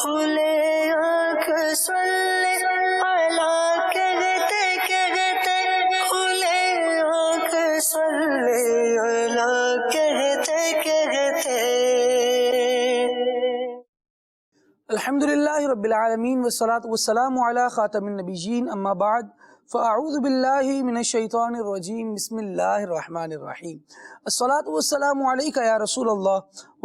کھلے آنکھ صلی علی کہتے کہتے کھلے آنکھ صلی علی کہتے کہتے. الحمدللہ رب العالمین والصلاة والسلام علی خاتم النبیین اما بعد فاعوذ باللہ من الشیطان الرجیم بسم اللہ الرحمن الرحیم. الصلاة والسلام علیک یا رسول اللہ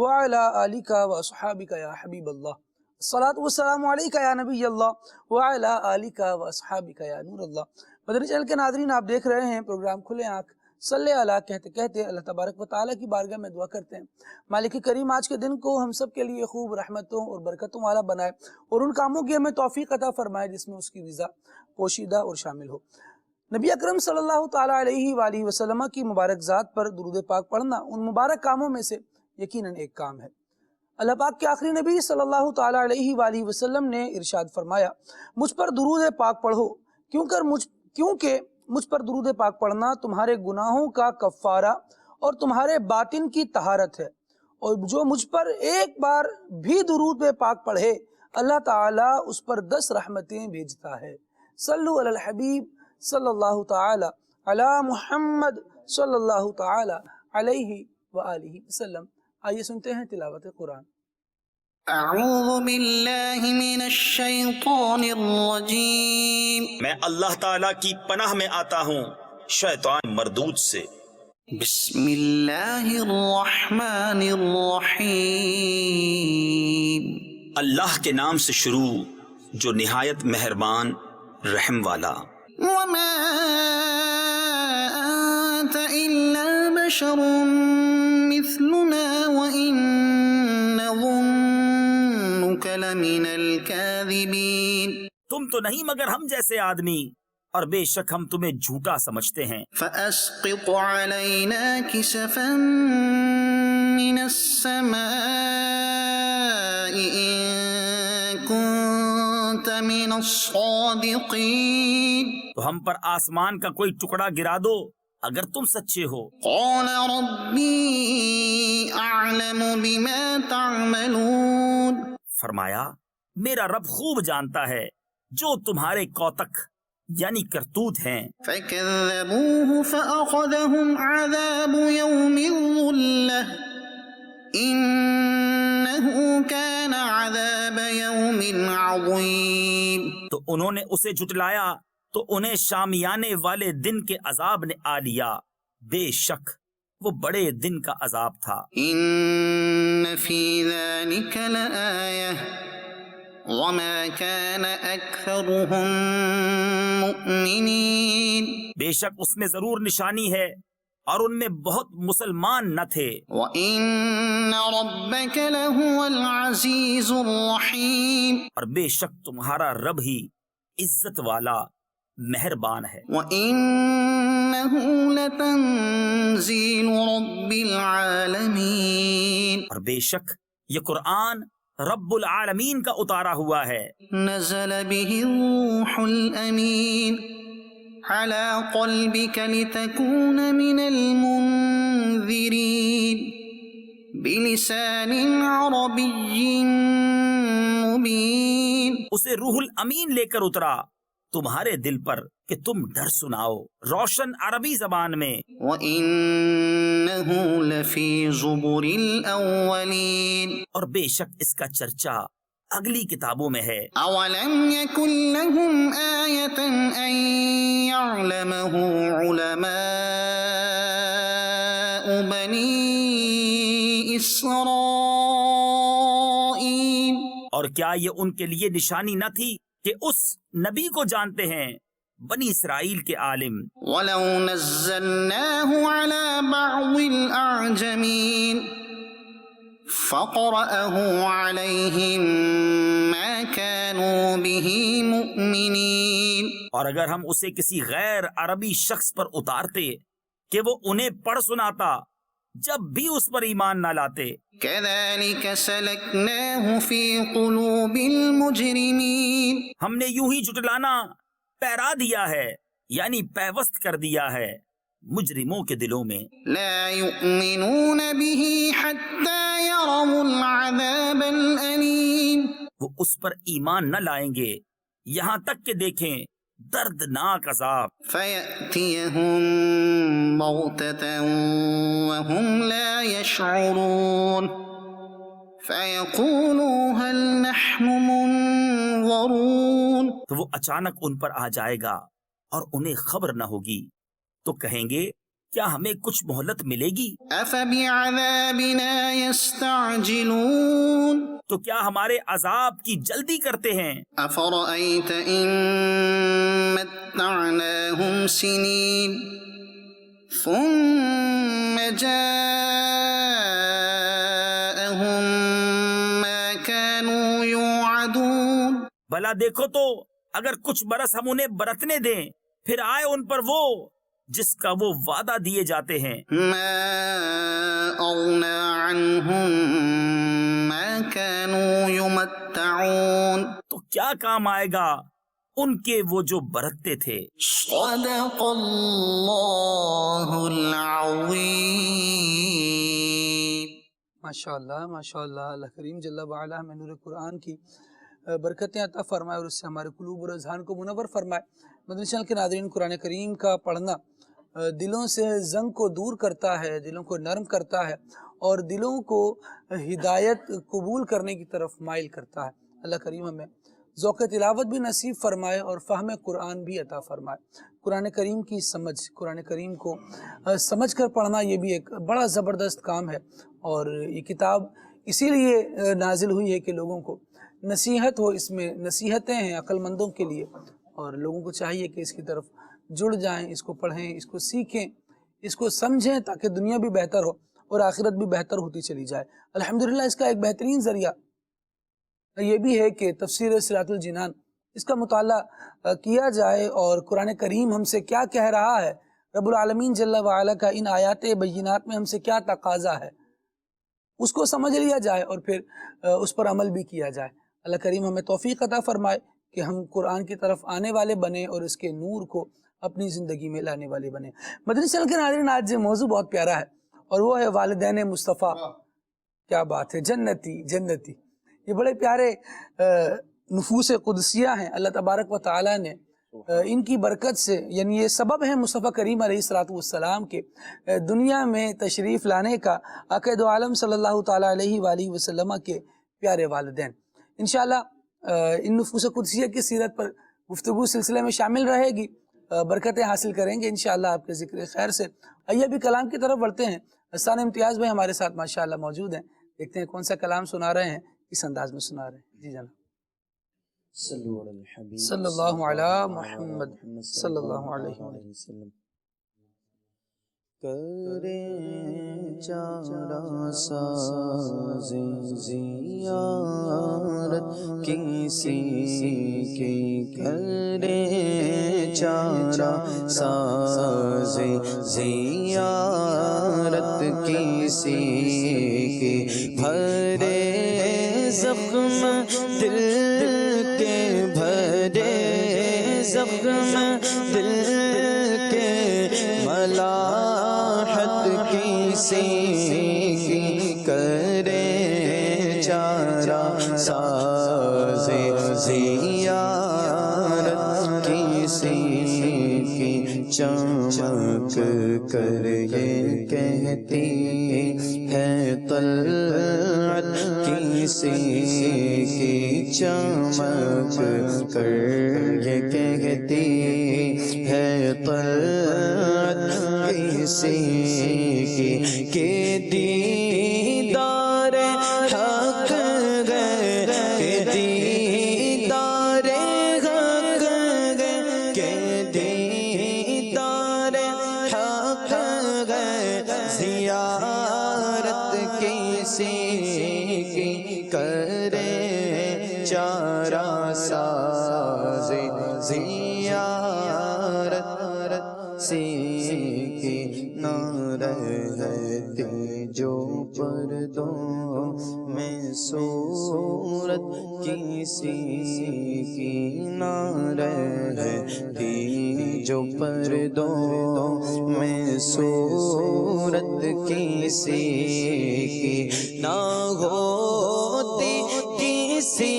وعلی آلک واصحابک یا حبیب اللہ. الصلاة والسلام علیک یا نبی اللہ وعلی آلک واصحابک یا نور اللہ. مدنی چینل کے ناظرین، آپ دیکھ رہے ہیں پروگرام کھلے آنکھ صلی اللہ کہتے کہتے. اللہ تبارک و تعالیٰ کی بارگاہ میں دعا کرتے ہیں مالک کریم آج کے دن کو ہم سب کے لیے خوب رحمتوں اور برکتوں والا بنائے اور ان کاموں کی ہمیں توفیق عطا فرمائے جس میں اس کی رضا پوشیدہ اور شامل ہو. نبی اکرم صلی اللہ تعالیٰ علیہ وآلہ وسلم کی مبارک ذات پر درود پاک پڑھنا ان مبارک کاموں میں سے یقیناً ایک کام ہے. اللہ پاک کے آخری نبی صلی اللہ تعالیٰ علیہ وآلہ وسلم نے ارشاد فرمایا، مجھ پر درود پاک پڑھو کیونکہ مجھ پر درود پاک پڑھنا تمہارے گناہوں کا کفارہ اور تمہارے باطن کی طہارت ہے، اور جو مجھ پر ایک بار بھی درود پاک پڑھے اللہ تعالیٰ اس پر 10 رحمتیں بھیجتا ہے. صلو علی الحبیب صلی اللہ تعالی علی محمد صلی اللہ تعالی علیہ وآلہ وسلم. آئیے سنتے ہیں تلاوت قرآن. اعوذ باللہ من الشیطان الرجیم. میں اللہ تعالیٰ کی پناہ میں آتا ہوں شیطان مردود سے. بسم اللہ الرحمن الرحیم. اللہ کے نام سے شروع جو نہایت مہربان رحم والا. وما انت الا بشر مثلنا وان نظنك لمن الكاذبین. تم تو نہیں مگر ہم جیسے آدمی، اور بے شک ہم تمہیں جھوٹا سمجھتے ہیں. فاسقط علینا کسفا من السماء ان كنت من الصادقین. تو ہم پر آسمان کا کوئی ٹکڑا گرا دو اگر تم سچے ہو. قال ربی اعلم بما تعملون. فرمایا میرا رب خوب جانتا ہے جو تمہارے کوتک یعنی کرتوت ہیں. فكذبوه فأخذهم عذاب يوم الظلة إنه كان عذاب يوم عظيم. تو انہوں نے اسے جھٹلایا تو انہیں شامیانے والے دن کے عذاب نے آ لیا، بے شک وہ بڑے دن کا عذاب تھا. إن في ذلك لآية وما كان أكثرهم مؤمنين. بے شک اس میں ضرور نشانی ہے اور ان میں بہت مسلمان نہ تھے. وَإِنَّ رَبَّكَ لَهُوَ الْعَزِيزُ الرَّحِيمُ. اور بے شک تمہارا رب ہی عزت والا مہربان ہے. وَإِنَّهُ لَتَنزِيلُ رَبِّ الْعَالَمِينَ. اور بے شک یہ قرآن رب العالمین کا اتارا ہوا ہے. نزل به الروح الأمين على قلبك لتكون من المنذرين بلسان عربي مبين. اسے روح الامین لے کر اترا تمہارے دل پر کہ تم ڈر سناؤ روشن عربی زبان میں. وَإِنَّهُ لَفِي زُبُرِ الْأَوَّلِينَ. اور بے شک اس کا چرچا اگلی کتابوں میں ہے. أَوَلَمْ يَكُنْ لَهُمْ آيَةً أَنْ يَعْلَمَهُ عُلَمَاءُ بَنِي إِسْرَائِيلَ. اور کیا یہ ان کے لیے نشانی نہ تھی کہ اس نبی کو جانتے ہیں بنی اسرائیل کے عالم. وَلَوْ نَزَّلْنَاهُ عَلَى بَعْضِ الْأَعْجَمِينَ فَقَرَأَهُ عَلَيْهِمْ مَا كَانُوا بِهِ مُؤْمِنِينَ. اور اگر ہم اسے کسی غیر عربی شخص پر اتارتے کہ وہ انہیں پڑھ سناتا جب بھی اس پر ایمان نہ لاتے. كَذَلِكَ سَلَكْنَاهُ فِي قُلُوبِ الْمُجْرِمِينَ. ہم نے یوں ہی جھٹلانا پیرا دیا ہے یعنی پیوست کر دیا ہے مجرموں کے دلوں میں. لا يؤمنون به حتى يروا العذاب الأليم. وہ اس پر ایمان نہ لائیں گے یہاں تک کہ دیکھیں دردناک عذاب۔ فَيَأْتِيَهُم بَغْتَةً وَهُمْ لَا يَشْعُرُونَ فَيَقُولُوا هَلْ نَحْنُ مُنظَرُونَ، تو وہ اچانک ان پر آ جائے گا اور انہیں خبر نہ ہوگی، تو کہیں گے کیا ہمیں کچھ مہلت ملے گی؟ أَفَبِعَذَابِنَا يَسْتَعْجِلُونَ، تو کیا ہمارے عذاب کی جلدی کرتے ہیں؟ أَفَرَأَيْتَ إِن مَّتَّعْنَاهُمْ سِنِينَ ثُمَّ جَاءَهُم مَّا كَانُوا يُوعَدُونَ، بھلا دیکھو تو اگر کچھ برس ہم انہیں برتنے دیں پھر آئے ان پر وہ جس کا وہ وعدہ دیے جاتے ہیں۔ مَا أَغْنَىٰ عَنْهُم مَّا كَانُوا يُمَتَّعُونَ، تو کیا کام آئے گا ان کے وہ جو برتتے تھے۔ صدق اللہ العظیم۔ ماشاء اللہ ماشاء اللہ، اللہ کریم جل وعلا ہمیں نور قرآن کی برکتیں عطا فرمائے اور اس سے ہمارے قلوب اور اذہان کو منور فرمائے۔ مدنی چینل کے ناظرین، قرآن کریم کا پڑھنا دلوں سے زنگ کو دور کرتا ہے، دلوں کو نرم کرتا ہے اور دلوں کو ہدایت قبول کرنے کی طرف مائل کرتا ہے۔ اللہ کریم ہمیں ذوق تلاوت بھی نصیب فرمائے اور فہم قرآن بھی عطا فرمائے۔ قرآن کریم کی سمجھ، قرآن کریم کو سمجھ کر پڑھنا یہ بھی ایک بڑا زبردست کام ہے، اور یہ کتاب اسی لیے نازل ہوئی ہے کہ لوگوں کو نصیحت ہو، اس میں نصیحتیں ہیں عقل مندوں کے لیے، اور لوگوں کو چاہیے کہ اس کی طرف جڑ جائیں، اس کو پڑھیں، اس کو سیکھیں، اس کو سمجھیں، تاکہ دنیا بھی بہتر ہو اور آخرت بھی بہتر ہوتی چلی جائے۔ الحمدللہ اس کا ایک بہترین ذریعہ یہ بھی ہے کہ تفسیر صراط الجنان، اس کا مطالعہ کیا جائے اور قرآن کریم ہم سے کیا کہہ رہا ہے، رب العالمین جل وعلا کا ان آیات بینات میں ہم سے کیا تقاضا ہے، اس کو سمجھ لیا جائے اور پھر اس پر عمل بھی کیا جائے۔ اللہ کریم ہمیں توفیق عطا فرمائے کہ ہم قرآن کی طرف آنے والے بنیں اور اس کے نور کو اپنی زندگی میں لانے والے بنیں۔ مدنی چینل کے ناظرین، آج موضوع بہت پیارا ہے اور وہ ہے والدین مصطفیٰ۔ کیا بات ہے، جنتی جنتی، یہ بڑے پیارے نفوس قدسیہ ہیں۔ اللہ تبارک و تعالیٰ نے ان کی برکت سے، یعنی یہ سبب ہے مصطفیٰ کریم علیہ السلام کے دنیا میں تشریف لانے کا، آقا دو عالم صلی اللہ تعالیٰ علیہ وآلہ وسلم کے پیارے والدین۔ انشاءاللہ ان نفوس قدسیہ کی سیرت پر گفتگو سلسلے میں شامل رہے گی، برکتیں حاصل کریں گے انشاءاللہ آپ کے ذکر خیر سے۔ آئیے ابھی کلام کی طرف بڑھتے ہیں۔ حسان امتیاز بھائی ہمارے ساتھ ماشاءاللہ موجود ہیں، دیکھتے ہیں کون سا کلام سنا رہے ہیں، کس انداز میں سنا رہے ہیں۔ جی جناب، صلی اللہ علی محمد صلی اللہ علیہ وسلم۔ کریں چارہ ساز زیارت کسی کی، کریں چارہ ساز زیارت کسی کی، بھرے زخم دل کے، بھرے زخم دل کے، ملاحت کسی کی، کرے چارہ ساز زیارت کسی کی، چمک کر یہ کہتی ہے طلعت کسی کی، چمک کر یہ کہتی ہے طلعت کسی کی، کہ دیدار حق ہے، کہ دیدار حق ہے، کہ دیدار حق ہے، زیارت کسی کی، کرے چارہ ساز زیارت سی کی، نہ رہتی جو پردوں میں صورت کسی کی، نہ رہتی جو پردوں میں صورت کسی کی، نہ ہوتی کسی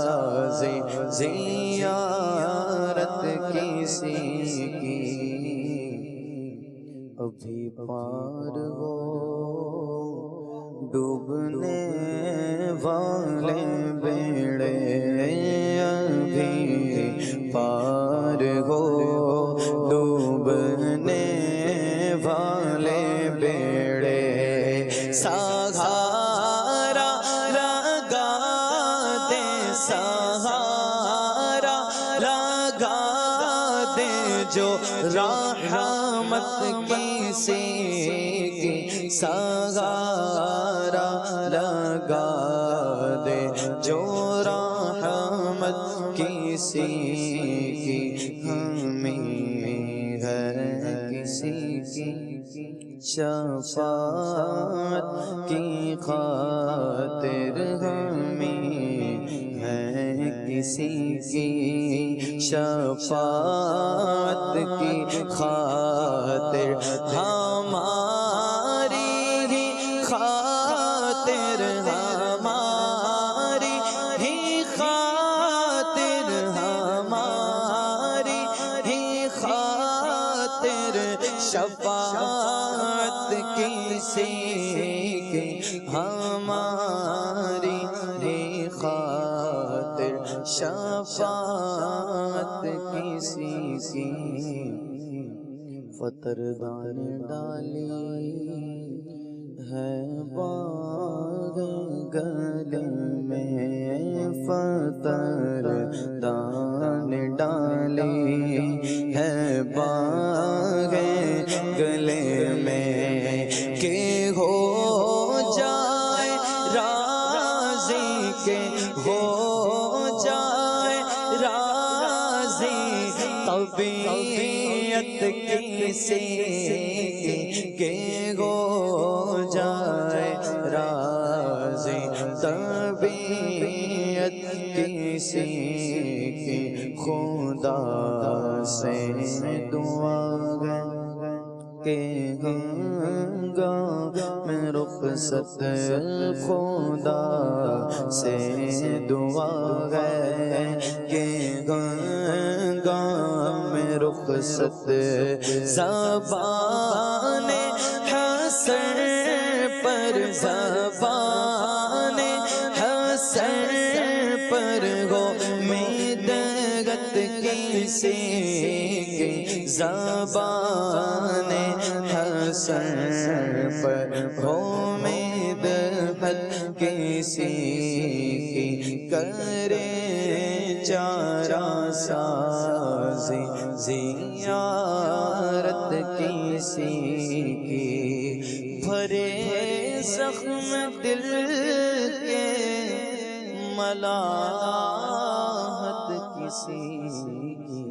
ساز زیارت کسی کی ابھی پار ہو ڈوبنے والے بیڑے ابھی پار ہو ڈوبنے والے بیڑے سہارا لگا دے سہارا لگا دے جو رحمت کسی کی سہارا لگا دے جو رحمت کسی کی ہمیں ہے کسی کی شفاعت کی خاطر ہمیں ہے کسی کی شفاعت کی خاطر ہماری ہی خاطر ہماری ہی خاطر ہماری ہی خاطر شفاعت کسی کی ہماری ہی خاطر شفاعت کسی کی فتردان ڈالی ہے باغ گلے میں فتردان ڈالی ہے باغ گلے میں کہ ہو جائے راضی کے ہو جائے راضی طبیعت کسی کے ہو جائے راضی طبیعت کسی کی خدا سے دعا کہ ہنگام رخصت خدا سے دعا ہے کہ ہنگام رخصت زبان حسن پر زبان حسن پر ہو میدغت کسی کی زبان حسن پر ہو میدغت کسی کی کرے چارہ سازی زیارت کسی کی بھرے زخم دل کے ملاحت کسی کی.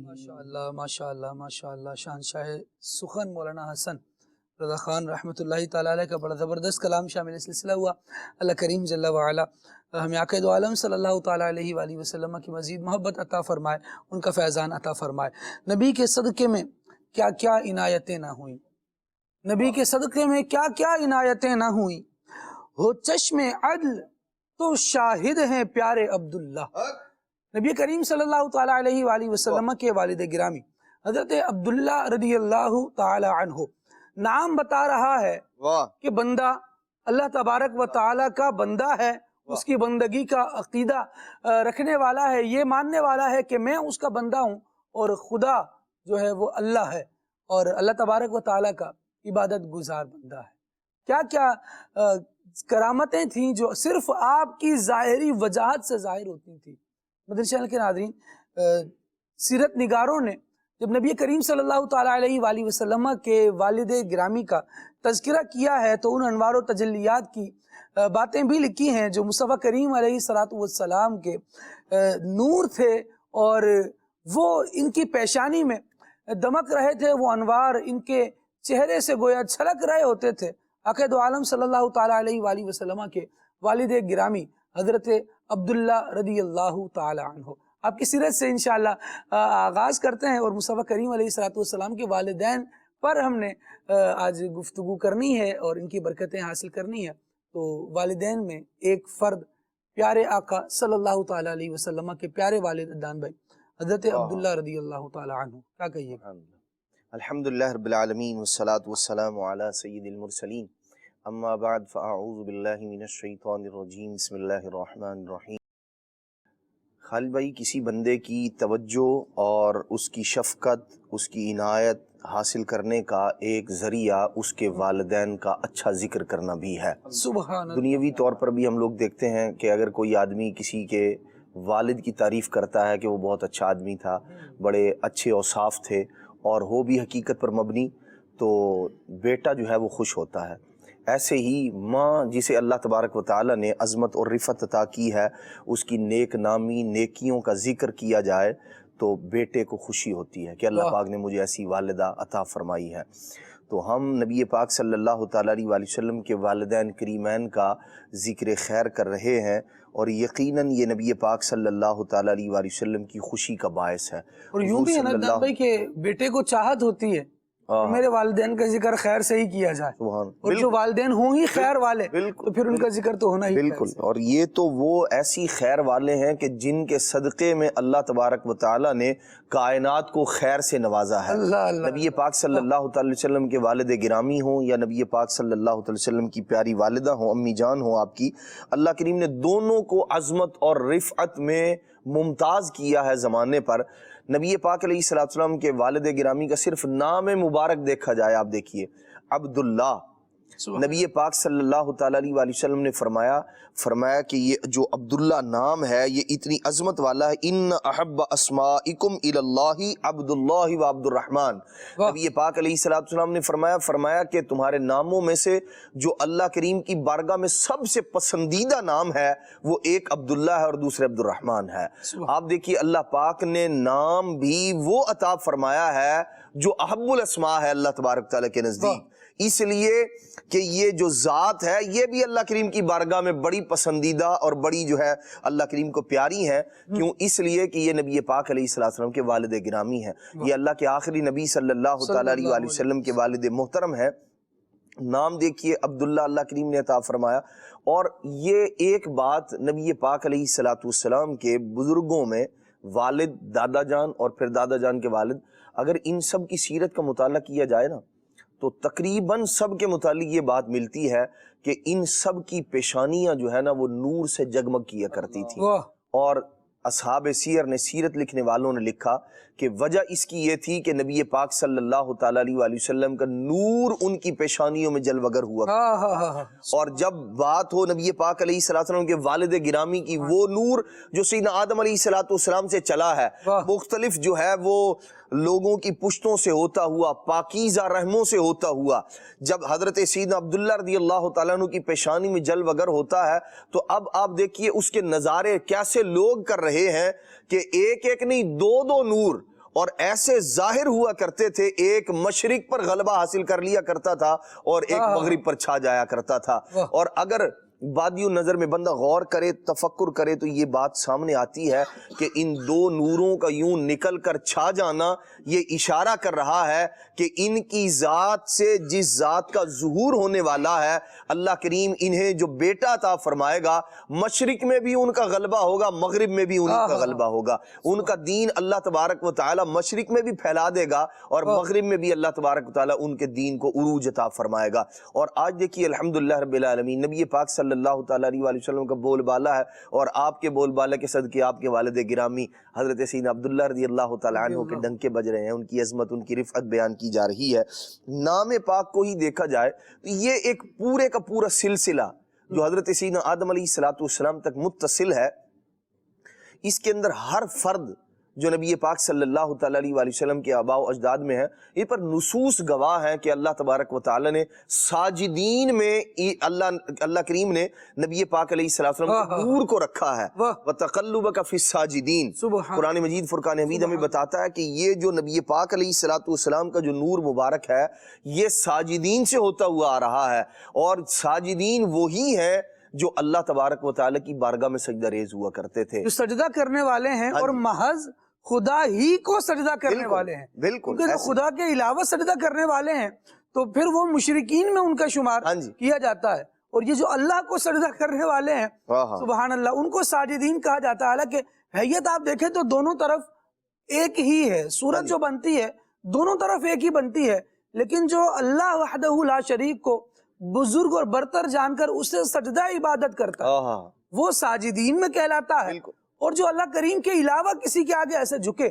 ماشاءاللہ ماشاءاللہ ماشاءاللہ. شہنشاہ سخن مولانا حسن رضا خان رحمۃ اللہ تعالیٰ علیہ کا بڑا زبردست کلام شامل سلسلہ ہوا. اللہ کریم جل وعلا ہمیں آقا دو عالم صلی اللہ تعالیٰ علیہ وآلہ وسلم کی مزید محبت عطا فرمائے، ان کا فیضان عطا فرمائے. نبی کے صدقے میں کیا کیا عنایتیں نہ ہوئیں، نبی کے صدقے میں کیا کیا عنایتیں نہ ہوئیں. ہو چشم عدل تو شاہد ہیں پیارے عبداللہ. نبی کریم صلی اللہ تعالیٰ علیہ وآلہ وسلم کے والد گرامی حضرت عبداللہ رضی اللہ تعالیٰ عنہ نام بتا رہا ہے کہ بندہ اللہ تبارک و تعالیٰ کا بندہ ہے، اس کی بندگی کا عقیدہ رکھنے والا ہے، یہ ماننے والا ہے کہ میں اس کا بندہ ہوں اور خدا جو ہے وہ اللہ ہے اور اللہ تبارک و تعالیٰ کا عبادت گزار بندہ ہے. کیا کیا کرامتیں تھیں جو صرف آپ کی ظاہری وجاہت سے ظاہر ہوتی تھیں. مدنی چینل کے ناظرین، سیرت نگاروں نے جب نبی کریم صلی اللہ تعالیٰ علیہ وآلہ وسلم کے والد گرامی کا تذکرہ کیا ہے تو ان انوار و تجلیات کی باتیں بھی لکھی ہیں جو مصطفیٰ کریم علیہ السلام کے نور تھے اور وہ ان کی پیشانی میں دمک رہے تھے. وہ انوار ان کے چہرے سے گویا چھلک رہے ہوتے تھے. آقا دو عالم صلی اللہ تعالیٰ علیہ وآلہ وسلم کے والد گرامی حضرت عبداللہ رضی اللہ تعالیٰ عنہ. آپ کی سیرت سے انشاءاللہ آغاز کرتے ہیں اور مصطفیٰ کریم علیہ السلام کے والدین پر ہم نے آج گفتگو کرنی ہے اور ان کی برکتیں حاصل کرنی ہے. تو والدین میں ایک فرد پیارے آقا صلی اللہ تعالیٰ علیہ وسلم کے پیارے والد عدنان بھائی حضرت عبداللہ رضی اللہ تعالیٰ عنہ کیا کہیے گا؟ الحمدللہ رب العالمین والصلاة والسلام علی سید المرسلین اما بعد فاعوذ باللہ من الشیطان الرجیم بسم اللہ الرحمن الرحیم۔ خالد بھائی، کسی بندے کی توجہ اور اس کی شفقت، اس کی عنایت حاصل کرنے کا ایک ذریعہ اس کے والدین کا اچھا ذکر کرنا بھی ہے۔ سبحان اللہ۔ دنیاوی طور پر بھی ہم لوگ دیکھتے ہیں کہ اگر کوئی آدمی کسی کے والد کی تعریف کرتا ہے کہ وہ بہت اچھا آدمی تھا، بڑے اچھے اوصاف تھے اور ہو بھی حقیقت پر مبنی، تو بیٹا جو ہے وہ خوش ہوتا ہے۔ ایسے ہی ماں جسے اللہ تبارک و تعالیٰ نے عظمت اور رفعت عطا کی ہے، اس کی نیک نامی نیکیوں کا ذکر کیا جائے تو بیٹے کو خوشی ہوتی ہے کہ اللہ پاک نے مجھے ایسی والدہ عطا فرمائی ہے۔ تو ہم نبی پاک صلی اللہ تعالیٰ علیہ وسلم کے والدین کریمین کا ذکر خیر کر رہے ہیں، اور یقیناً یہ نبی پاک صلی اللہ تعالیٰ علیہ وسلم کی خوشی کا باعث ہے۔ اور یوں بھی ہے نا عدنان بھائی کہ بیٹے کو چاہت ہوتی ہے کہ میرے والدین کا ذکر خیر سے ہی کیا جائے، اور جو والدین ہوں ہی خیر والے تو پھر ان کا ذکر تو ہونا ہی بالکل۔ اور یہ تو وہ ایسی خیر والے ہیں کہ جن کے صدقے میں اللہ تبارک و تعالیٰ نے کائنات کو خیر سے نوازا ہے۔ نبی پاک صلی اللہ تعالی وسلم کے والد گرامی ہوں یا نبی پاک صلی اللہ تعالی وسلم کی پیاری والدہ ہوں، امی جان ہوں آپ کی، اللہ کریم نے دونوں کو عظمت اور رفعت میں ممتاز کیا ہے زمانے پر۔ نبی پاک علیہ السلام کے والد گرامی کا صرف نام مبارک دیکھا جائے، آپ دیکھیے عبداللہ، نبی پاک صلی اللہ تعالیٰ علیہ وسلم نے فرمایا کہ یہ جو عبداللہ نام ہے یہ اتنی عظمت والا ہے، ان احب اسمائکم الی اللہ عبداللہ و عبد الرحمن۔ نبی پاک علیہ السلام نے فرمایا کہ تمہارے ناموں میں سے جو اللہ کریم کی بارگاہ میں سب سے پسندیدہ نام ہے وہ ایک عبداللہ ہے اور دوسرے عبد الرحمن ہے۔ آپ دیکھیے اللہ پاک نے نام بھی وہ عطا فرمایا ہے جو احب الاسماء ہے اللہ تبارک تعالیٰ کے نزدیک، اس لیے کہ یہ جو ذات ہے یہ بھی اللہ کریم کی بارگاہ میں بڑی پسندیدہ اور بڑی جو ہے اللہ کریم کو پیاری ہے۔ کیوں؟ اس لیے کہ یہ نبی پاک علیہ السلام کے والد گرامی ہیں، یہ اللہ کے آخری نبی صلی اللہ تعالیٰ علیہ وسلم کے والد محترم ہے۔ نام دیکھیے عبداللہ اللہ کریم نے عطا فرمایا۔ اور یہ ایک بات نبی پاک علیہ السلام کے بزرگوں میں والد، دادا جان اور پھر دادا جان کے والد، اگر ان سب کی سیرت کا مطالعہ کیا جائے نا تو تقریباً سب کے متعلق یہ بات ملتی ہے کہ ان سب کی پیشانیاں جو ہے نا وہ نور سے جگمگ کیا کرتی تھی۔ اور اصحاب سیر نے، سیرت لکھنے والوں نے لکھا کہ وجہ اس کی یہ تھی کہ نبی پاک صلی اللہ تعالیٰ علیہ وسلم کا نور ان کی پیشانیوں میں جلوگر ہوا۔ اور جب بات ہو نبی پاک علیہ السلام کے والد گرامی کی، وہ نور جو سیدنا آدم علیہ السلام سے چلا ہے، مختلف جو ہے وہ لوگوں کی پشتوں سے ہوتا ہوا، پاکیزہ رحموں سے ہوتا ہوا، جب حضرت سیدنا عبداللہ رضی اللہ تعالیٰ عنہ کی پیشانی میں جل وگر ہوتا ہے تو اب آپ دیکھیے اس کے نظارے کیسے لوگ کر رہے ہیں کہ ایک ایک نہیں دو نور، اور ایسے ظاہر ہوا کرتے تھے، ایک مشرق پر غلبہ حاصل کر لیا کرتا تھا اور ایک مغرب پر چھا جایا کرتا تھا۔ اور اگر بادیوں نظر میں بندہ غور کرے، تفکر کرے تو یہ بات سامنے آتی ہے کہ ان دو نوروں کا یوں نکل کر چھا جانا یہ اشارہ کر رہا ہے کہ ان کی ذات سے جس ذات کا ظہور ہونے والا ہے، اللہ کریم انہیں جو بیٹا عطا فرمائے گا، مشرق میں بھی ان کا غلبہ ہوگا، مغرب میں بھی ان کا غلبہ ہوگا۔ ان کا دین اللہ تبارک و تعالی مشرق میں بھی پھیلا دے گا اور مغرب میں بھی اللہ تبارک و تعالی ان کے دین کو عروج عطا فرمائے گا۔ اور آج دیکھیے الحمدللہ رب العالمین، نبی پاک صلی اللہ تعالیٰ علیہ وسلم کا بول بالا ہے، اور آپ کے بول بالا کے صدقے آپ کے والد گرامی حضرت سیدنا عبداللہ رضی اللہ تعالیٰ عنہ کے ڈنکے بج رہے ہیں، ان کی عظمت، ان کی رفعت بیان کی جا رہی ہے۔ نام پاک کو ہی دیکھا جائے تو یہ ایک پورے کا پورا سلسلہ جو حضرت سیدنا آدم علیہ السلام تک متصل ہے، اس کے اندر ہر فرد جو نبی پاک صلی اللہ تعالیٰ علیہ وسلم کے آباء و اجداد میں ہے، یہ پر نصوص گواہ ہیں کہ اللہ تبارک و تعالیٰ نے ساجدین میں اللہ کریم نے نبی پاک علیہ السلام کے نور کو رکھا ہے۔ وَتَقَلُّبَكَ فِي السَّاجِدِينَ، قرآن مجید فرقان حمید ہمیں بتاتا ہے کہ یہ جو نبی پاک علیہ السلام کا جو نور مبارک ہے یہ ساجدین سے ہوتا ہوا آ رہا ہے، اور ساجدین وہی ہیں جو اللہ تبارک و تعالیٰ کی بارگاہ میں سجدہ ریز ہوا کرتے تھے، جو سجدہ کرنے والے ہیں اور محض خدا ہی کو سجدہ کرنے والے ہیں۔ بالکل، جو خدا کے علاوہ سجدہ کرنے والے ہیں تو پھر وہ مشرکین میں ان کا شمار کیا جاتا ہے، اور یہ جو اللہ کو سجدہ کرنے والے ہیں سبحان اللہ ان کو ساجدین کہا جاتا ہے. حالانکہ حیت آپ دیکھیں تو دونوں طرف ایک ہی ہے، سورج جو بنتی ہے دونوں طرف ایک ہی بنتی ہے، لیکن جو اللہ وحدہ لا شریک کو بزرگ اور برتر جان کر اسے سجدہ عبادت کرتا ہے وہ ساجدین میں کہلاتا ہے، اور جو اللہ کریم کے علاوہ کسی کے آگے ایسے جھکے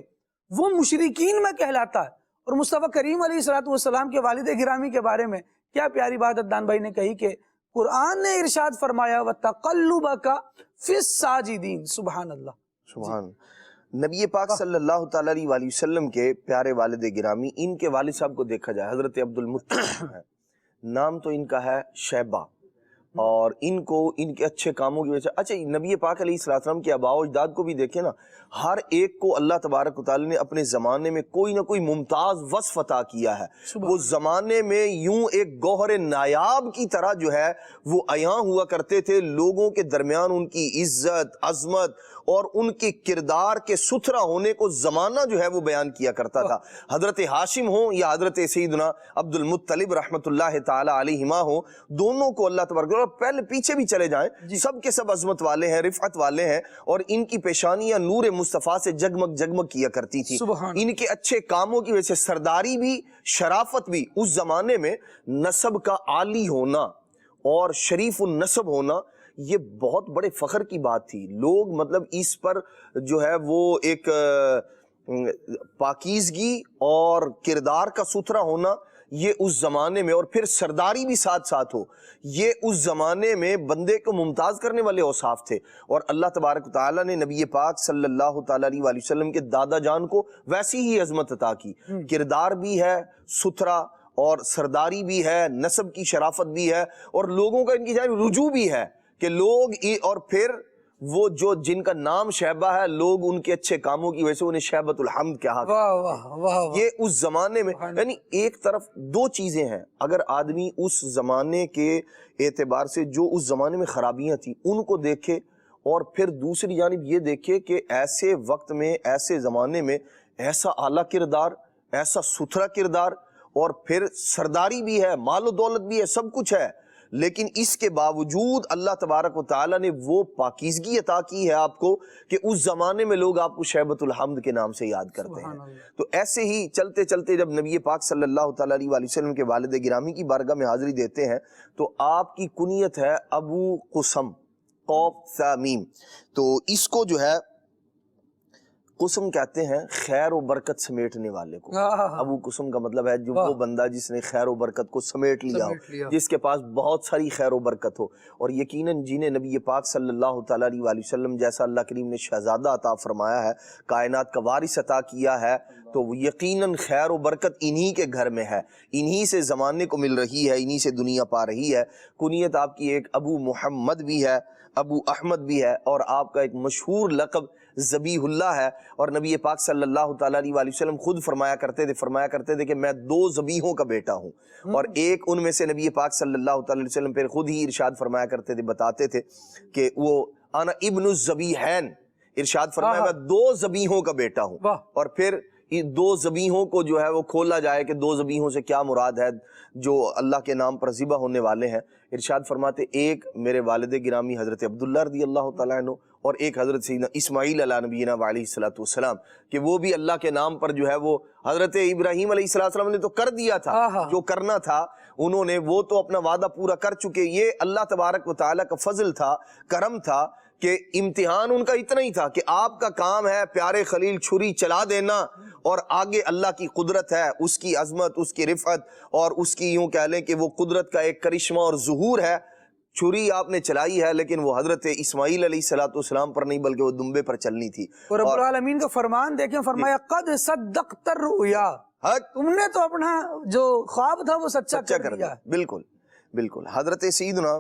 وہ مشرکین میں کہلاتا ہے. اور مصطفیٰ کریم علیہ الصلوۃ والسلام کے والد گرامی کے بارے میں کیا پیاری بات عدنان بھائی نے کہی کہ قرآن نے ارشاد فرمایا وَتَقَلُّبَكَ فِي السَّاجِدِينَ. سبحان اللہ. سبحان. نبی پاک صلی اللہ تعالیٰ علیہ وآلہ وسلم کے پیارے والد گرامی، ان کے والد صاحب کو دیکھا جائے حضرت عبد المطلب ہے، نام تو ان کا ہے شیبہ، اور ان کو ان کے اچھے کاموں کی وجہ سے اچھا نبی پاک علیہ السلام کے آباء و اجداد کو بھی دیکھیں نا، ہر ایک کو اللہ تبارک و تعالی نے اپنے زمانے میں کوئی نہ کوئی ممتاز وصف عطا کیا ہے. وہ زمانے میں یوں ایک گوہر نایاب کی طرح جو ہے وہ عیاں ہوا کرتے تھے، لوگوں کے درمیان ان کی عزت، عظمت اور ان کے کردار کے ستھرا ہونے کو زمانہ جو ہے وہ بیان کیا کرتا تھا. حضرت ہاشم ہوں یا حضرت سیدنا عبد المطلب رحمت اللہ تعالی علیہما ہوں، دونوں کو اللہ تبارک و تعالی، پہلے پیچھے بھی چلے جائیں سب کے سب عظمت والے ہیں، رفعت والے ہیں، اور ان کی پیشانیاں نور مصطفیٰ سے جگمگ جگمگ کیا کرتی تھی. ان کے اچھے کاموں کی وجہ سے سرداری بھی، شرافت بھی، اس زمانے میں نسب کا عالی ہونا اور شریف النسب ہونا یہ بہت بڑے فخر کی بات تھی. لوگ مطلب اس پر جو ہے وہ ایک پاکیزگی اور کردار کا ستھرا ہونا یہ اس زمانے میں، اور پھر سرداری بھی ساتھ ساتھ ہو، یہ اس زمانے میں بندے کو ممتاز کرنے والے اوصاف تھے. اور اللہ تبارک و تعالیٰ نے نبی پاک صلی اللہ تعالیٰ علیہ وآلہ وسلم کے دادا جان کو ویسی ہی عظمت عطا کی. کردار بھی ہے ستھرا، اور سرداری بھی ہے، نسب کی شرافت بھی ہے، اور لوگوں کا ان کی جانب رجوع بھی ہے کہ لوگ، اور پھر وہ جو جن کا نام شیبہ ہے، لوگ ان کے اچھے کاموں کی وجہ سے انہیں شیبۃ الحمد کہا. یہ اس زمانے میں، یعنی ایک طرف دو چیزیں ہیں، اگر آدمی اس زمانے کے اعتبار سے جو اس زمانے میں خرابیاں تھیں ان کو دیکھے، اور پھر دوسری جانب یہ دیکھے کہ ایسے وقت میں، ایسے زمانے میں ایسا اعلیٰ کردار، ایسا ستھرا کردار، اور پھر سرداری بھی ہے، مال و دولت بھی ہے، سب کچھ ہے، لیکن اس کے باوجود اللہ تبارک و تعالیٰ نے وہ پاکیزگی عطا کی ہے آپ کو کہ اس زمانے میں لوگ آپ کو شیبۃ الحمد کے نام سے یاد کرتے ہیں. تو ایسے ہی چلتے چلتے جب نبی پاک صلی اللہ تعالیٰ علیہ وآلہ وسلم کے والد گرامی کی بارگاہ میں حاضری دیتے ہیں تو آپ کی کنیت ہے ابو قسم، قوف ثا میم. تو اس کو جو ہے قسم کہتے ہیں خیر و برکت سمیٹنے والے کو. ابو قسم کا مطلب ہے جو وہ بندہ جس نے خیر و برکت کو سمیٹ لیا ہو، جس کے پاس بہت ساری خیر و برکت ہو. اور یقیناً جنہیں نبی پاک صلی اللہ تعالیٰ علیہ وآلہ وسلم جیسا اللہ کریم نے شہزادہ عطا فرمایا ہے، کائنات کا وارث عطا کیا ہے، تو یقیناً خیر و برکت انہی کے گھر میں ہے، انہی سے زمانے کو مل رہی ہے، انہی سے دنیا پا رہی ہے. کنیت آپ کی ایک ابو محمد بھی ہے، ابو احمد بھی ہے، اور آپ کا ایک مشہور لقب ذبیح اللہ ہے. اور نبی پاک صلی اللہ تعالیٰ علیہ وآلہ وسلم خود فرمایا کرتے تھے کہ میں دو ذبیحوں کا بیٹا ہوں، اور ایک ان میں سے نبی پاک صلی اللہ تعالیٰ علیہ وسلم پھر خود ہی ارشاد فرمایا کرتے تھے، بتاتے تھے کہ وہ انا ابن الذبیحین، ارشاد فرمایا میں دو ذبیحوں کا بیٹا ہوں. اور پھر دو ذبیحوں کو جو ہے وہ کھولا جائے کہ دو ذبیحوں سے کیا مراد ہے جو اللہ کے نام پر ذبح ہونے والے ہیں. ارشاد فرماتے ایک میرے والد گرامی حضرت عبداللہ رضی اللہ تعالیٰ عنہ، اور ایک حضرت سیدنا اسماعیل علیہ نبینا علیہ الصلوۃ والسلام، کہ وہ بھی اللہ کے نام پر جو ہے وہ حضرت ابراہیم علیہ السلام نے تو کر دیا تھا جو کرنا تھا انہوں نے، وہ تو اپنا وعدہ پورا کر چکے. یہ اللہ تبارک و تعالیٰ کا فضل تھا، کرم تھا کہ امتحان ان کا اتنا ہی تھا کہ آپ کا کام ہے پیارے خلیل چھری چلا دینا، اور آگے اللہ کی قدرت ہے، اس کی عظمت، اس کی رفعت، اور اس کی یوں کہہ لیں کہ وہ قدرت کا ایک کرشمہ اور ظہور ہے. چھری آپ نے چلائی ہے لیکن وہ حضرت اسماعیل علیہ السلام پر نہیں بلکہ وہ دمبے پر چلنی تھی. اور رب العالمین کا فرمان دیکھیں، فرمایا قد صدقت الرؤیا، تم نے تو اپنا جو خواب تھا وہ سچا کر دیا. بالکل بالکل. حضرت سیدنا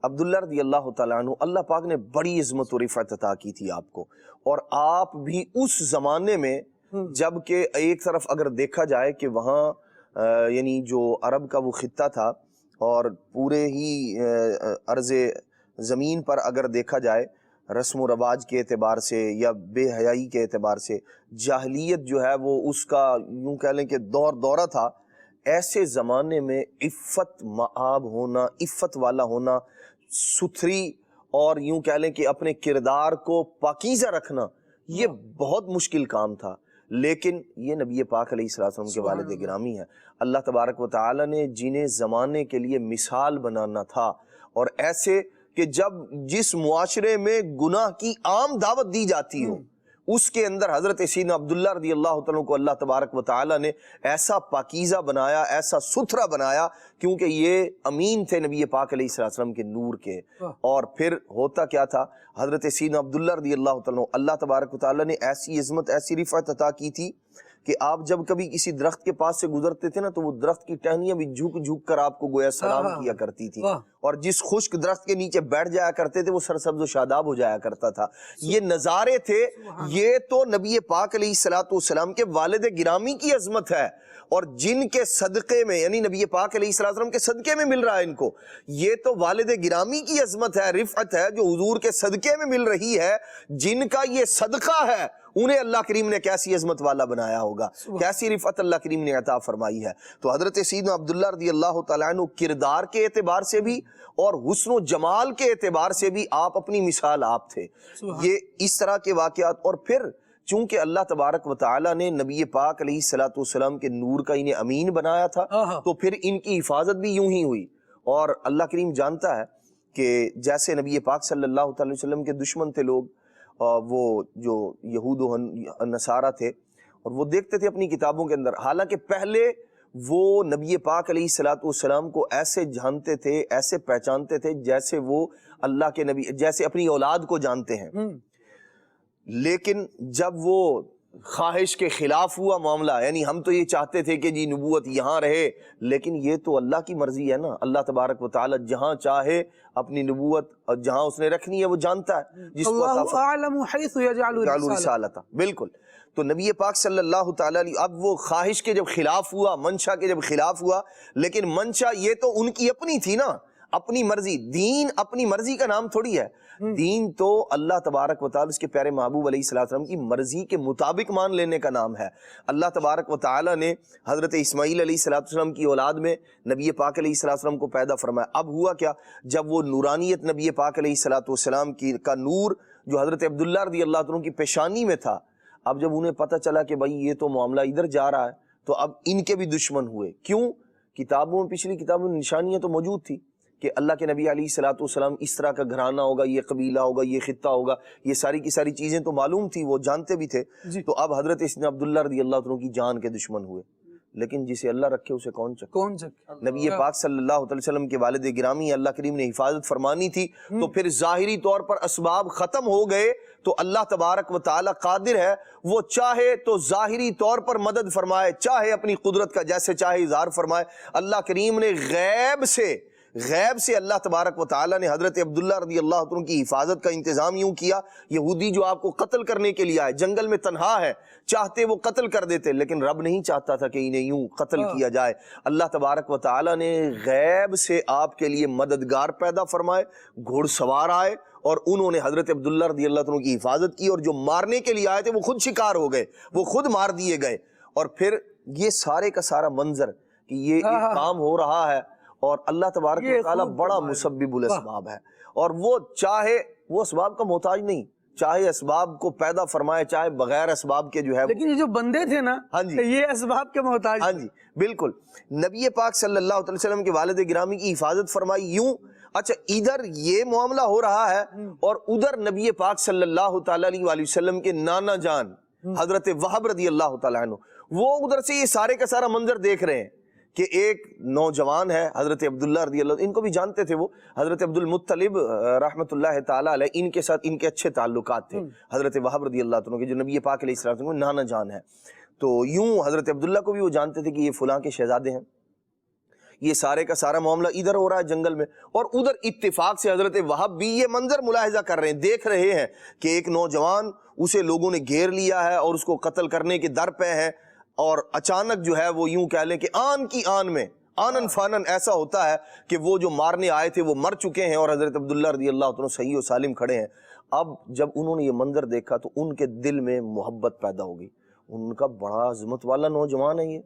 عبداللہ رضی اللہ تعالیٰ عنہ، اللہ پاک نے بڑی عظمت و رفعت عطا کی تھی آپ کو، اور آپ بھی اس زمانے میں جبکہ ایک طرف اگر دیکھا جائے کہ وہاں یعنی جو عرب کا وہ خطہ تھا، اور پورے ہی عرض زمین پر اگر دیکھا جائے رسم و رواج کے اعتبار سے یا بے حیائی کے اعتبار سے جاہلیت جو ہے وہ اس کا یوں کہہ لیں کہ دورہ تھا. ایسے زمانے میں عفت مآب ہونا، عفت والا ہونا، ستھری اور یوں کہہ لیں کہ اپنے کردار کو پاکیزہ رکھنا، یہ بہت مشکل کام تھا، لیکن یہ نبی پاک علیہ السلام کے والد گرامی ہیں۔ اللہ تبارک و تعالی نے جنہیں زمانے کے لیے مثال بنانا تھا، اور ایسے کہ جب جس معاشرے میں گناہ کی عام دعوت دی جاتی ہو، اس کے اندر حضرت سیدنا عبداللہ رضی اللہ تعالیٰ کو اللہ تبارک و تعالی نے ایسا پاکیزہ بنایا، ایسا ستھرا بنایا، کیونکہ یہ امین تھے نبی پاک علیہ السلام کے نور کے۔ اور پھر ہوتا کیا تھا، حضرت سیدنا عبداللہ رضی اللہ تعالیٰ اللہ تبارک و تعالی نے ایسی عظمت، ایسی رفعت عطا کی تھی کہ آپ جب کبھی کسی درخت کے پاس سے گزرتے تھے نا، تو وہ درخت کی ٹہنیاں بھی جھک جھک کر آپ کو گویا سلام کیا کرتی تھی، اور جس خشک درخت کے نیچے بیٹھ جایا کرتے تھے وہ سرسبز و شاداب ہو جایا کرتا تھا۔ یہ نظارے تھے، یہ تو نبی پاک علیہ السلام کے والد گرامی کی عظمت ہے، اور جن کے صدقے میں، یعنی نبی پاک علیہ السلام کے صدقے میں مل رہا ہے ان کو، یہ تو والد گرامی کی عظمت ہے، رفعت ہے، جو حضور کے صدقے میں مل رہی ہے، جن کا یہ صدقہ ہے، انہیں اللہ کریم نے کیسی عظمت والا بنایا ہوگا، کیسی رفعت اللہ کریم نے عطا فرمائی ہے۔ تو حضرت سیدنا عبداللہ رضی اللہ تعالیٰ عنہ کردار کے اعتبار سے بھی اور حسن و جمال کے اعتبار سے بھی آپ اپنی مثال آپ تھے۔ یہ اس طرح کے واقعات، اور پھر چونکہ اللہ تبارک و تعالی نے نبی پاک علیہ السلام کے نور کا انہیں امین بنایا تھا، تو پھر ان کی حفاظت بھی یوں ہی ہوئی۔ اور اللہ کریم جانتا ہے کہ جیسے نبی پاک صلی اللہ علیہ وسلم کے دشمن تھے لوگ، وہ جو یہود و نصارہ تھے، اور وہ دیکھتے تھے اپنی کتابوں کے اندر، حالانکہ پہلے وہ نبی پاک علیہ السلام کو ایسے جانتے تھے، ایسے پہچانتے تھے جیسے وہ اللہ کے نبی، جیسے اپنی اولاد کو جانتے ہیں، لیکن جب وہ خواہش کے خلاف ہوا معاملہ، یعنی ہم تو یہ چاہتے تھے کہ جی نبوت یہاں رہے، لیکن یہ تو اللہ کی مرضی ہے نا، اللہ تبارک و تعالی جہاں چاہے اپنی نبوت اور جہاں اس نے رکھنی ہے وہ جانتا ہے، جس کو اللہ اعلم حیث یجعل رسالتہ، بالکل۔ تو نبی پاک صلی اللہ تعالی علیہ، اب وہ خواہش کے جب خلاف ہوا، منشا کے جب خلاف ہوا، لیکن منشا یہ تو ان کی اپنی تھی نا، اپنی مرضی، دین اپنی مرضی کا نام تھوڑی ہے، دین تو اللہ تبارک و تعالی اس کے پیارے محبوب علیہ السلام کی مرضی کے مطابق مان لینے کا نام ہے۔ اللہ تبارک و تعالی نے حضرت اسماعیل علیہ السلام کی اولاد میں نبی پاک علیہ السلام کو پیدا فرمایا۔ اب ہوا کیا، جب وہ نورانیت نبی پاک علیہ السلام کا نور جو حضرت عبداللہ رضی اللہ عنہ کی پیشانی میں تھا، اب جب انہیں پتہ چلا کہ بھائی یہ تو معاملہ ادھر جا رہا ہے، تو اب ان کے بھی دشمن ہوئے۔ کیوں؟ کتابوں میں، پچھلی کتابوں میں نشانیاں تو موجود تھی کہ اللہ کے نبی علیہ السلام اس طرح کا گھرانہ ہوگا، یہ قبیلہ ہوگا، یہ خطہ ہوگا، یہ ساری کی ساری چیزیں تو معلوم تھی، وہ جانتے بھی تھے۔ تو اب حضرت عبداللہ رضی اللہ عنہ کی جان کے دشمن ہوئے، لیکن جسے اللہ رکھے اسے کون چکے؟ نبی پاک صلی اللہ علیہ وسلم کے والد گرامی اللہ کریم نے حفاظت فرمانی تھی، تو پھر ظاہری طور پر اسباب ختم ہو گئے، تو اللہ تبارک و تعالی قادر ہے، وہ چاہے تو ظاہری طور پر مدد فرمائے، چاہے اپنی قدرت کا جیسے چاہے اظہار فرمائے۔ اللہ کریم نے غیب سے اللہ تبارک و تعالی نے حضرت عبداللہ رضی اللہ عنہ کی حفاظت کا انتظام یوں کیا، یہودی جو آپ کو قتل کرنے کے لیے آئے، جنگل میں تنہا ہے، چاہتے وہ قتل کر دیتے، لیکن رب نہیں چاہتا تھا کہ انہیں یوں قتل کیا جائے۔ اللہ تبارک و تعالی نے غیب سے آپ کے لیے مددگار پیدا فرمائے، گھوڑ سوار آئے، اور انہوں نے حضرت عبداللہ رضی اللہ عنہ کی حفاظت کی، اور جو مارنے کے لیے آئے تھے وہ خود شکار ہو گئے، وہ خود مار دیے گئے۔ اور پھر یہ سارے کا سارا منظر کہ یہ ایک کام ہو رہا ہے، اور اللہ تبارک و تعالی بڑا مسبب الاسباب ہے، اور وہ چاہے وہ اسباب کا محتاج نہیں، چاہے اسباب کو پیدا فرمائے، چاہے بغیر اسباب کے جو ہے، لیکن یہ جو بندے تھے نا، یہ اسباب کے محتاج۔ ہاں جی بالکل، نبی پاک صلی اللہ علیہ وسلم کے والد گرامی کی حفاظت فرمائی یوں۔ اچھا، ادھر یہ معاملہ ہو رہا ہے، اور ادھر نبی پاک صلی اللہ تعالی علیہ وسلم کے نانا جان حضرت وہب رضی اللہ تعالیٰ عنہ، وہ ادھر سے یہ سارے کا سارا منظر دیکھ رہے ہیں کہ ایک نوجوان ہے حضرت عبداللہ رضی اللہ، ان کو بھی جانتے تھے وہ، حضرت عبد المطلب رحمۃ اللہ تعالیٰ علیہ، ان کے ساتھ ان کے اچھے تعلقات تھے، حضرت وہب رضی اللہ عنہ کے جو نبی پاک علیہ السلام کے نانا جان ہے، تو یوں حضرت عبداللہ کو بھی وہ جانتے تھے کہ یہ فلاں کے شہزادے ہیں۔ یہ سارے کا سارا معاملہ ادھر ہو رہا ہے جنگل میں، اور ادھر اتفاق سے حضرت وہب بھی یہ منظر ملاحظہ کر رہے ہیں، دیکھ رہے ہیں کہ ایک نوجوان، اسے لوگوں نے گھیر لیا ہے اور اس کو قتل کرنے کے در پہ ہے، اور اچانک جو ہے وہ یوں کہہ لیں کہ آن کی آن میں، آنن فانن ایسا ہوتا ہے کہ وہ جو مارنے آئے تھے وہ مر چکے ہیں، اور حضرت عبداللہ رضی اللہ عنہ صحیح و سالم کھڑے ہیں۔ اب جب انہوں نے یہ منظر دیکھا تو ان کے دل میں محبت پیدا ہو گئی، ان کا بڑا عظمت والا نوجوان ہے یہ،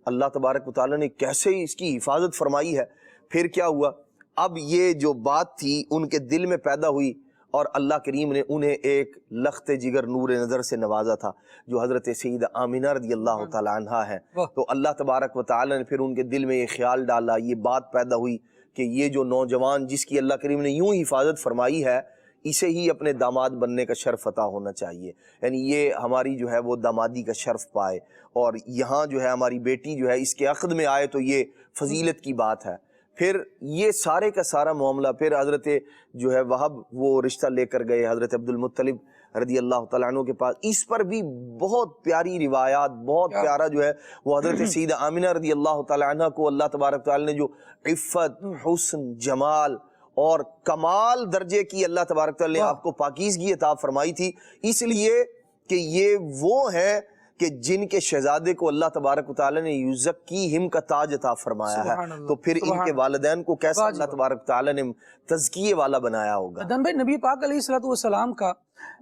اللہ تبارک و تعالیٰ نے کیسے اس کی حفاظت فرمائی ہے. پھر کیا ہوا؟ اب یہ جو بات تھی ان کے دل میں پیدا ہوئی اور اللہ کریم نے انہیں ایک لخت جگر نور نظر سے نوازا تھا جو حضرت سیدہ آمینہ رضی اللہ تعالیٰ عنہا ہے. تو اللہ تبارک و تعالیٰ نے پھر ان کے دل میں یہ خیال ڈالا، یہ بات پیدا ہوئی کہ یہ جو نوجوان جس کی اللہ کریم نے یوں حفاظت فرمائی ہے اسے ہی اپنے داماد بننے کا شرف عطا ہونا چاہیے، یعنی یہ ہماری جو ہے وہ دامادی کا شرف پائے، اور یہاں جو ہے ہماری بیٹی جو ہے اس کے عقد میں آئے تو یہ فضیلت کی بات ہے. پھر یہ سارے کا سارا معاملہ پھر حضرت جو ہے وہب وہ رشتہ لے کر گئے حضرت عبد المطلب رضی اللہ تعالیٰ عنہ کے پاس. اس پر بھی بہت پیاری روایات، بہت پیارا جو ہے وہ حضرت سیدہ آمینہ رضی اللہ تعالیٰ عنہ کو اللہ تبارک تعالیٰ نے جو عفت، حسن، جمال اور کمال درجے کی اللہ تبارک تعالیٰ نے آپ کو پاکیزگی عطا فرمائی تھی، اس لیے کہ یہ وہ ہے کہ جن کے شہزادے کو اللہ تبارک و تعالیٰ نے یزکیہم کا تاج عطا فرمایا ہے. تو پھر ان کے والدین کو کیسا اللہ تبارک و تعالیٰ نے تزکیے والا بنایا ہوگا. ادم بھائی، نبی پاک علیہ السلام کا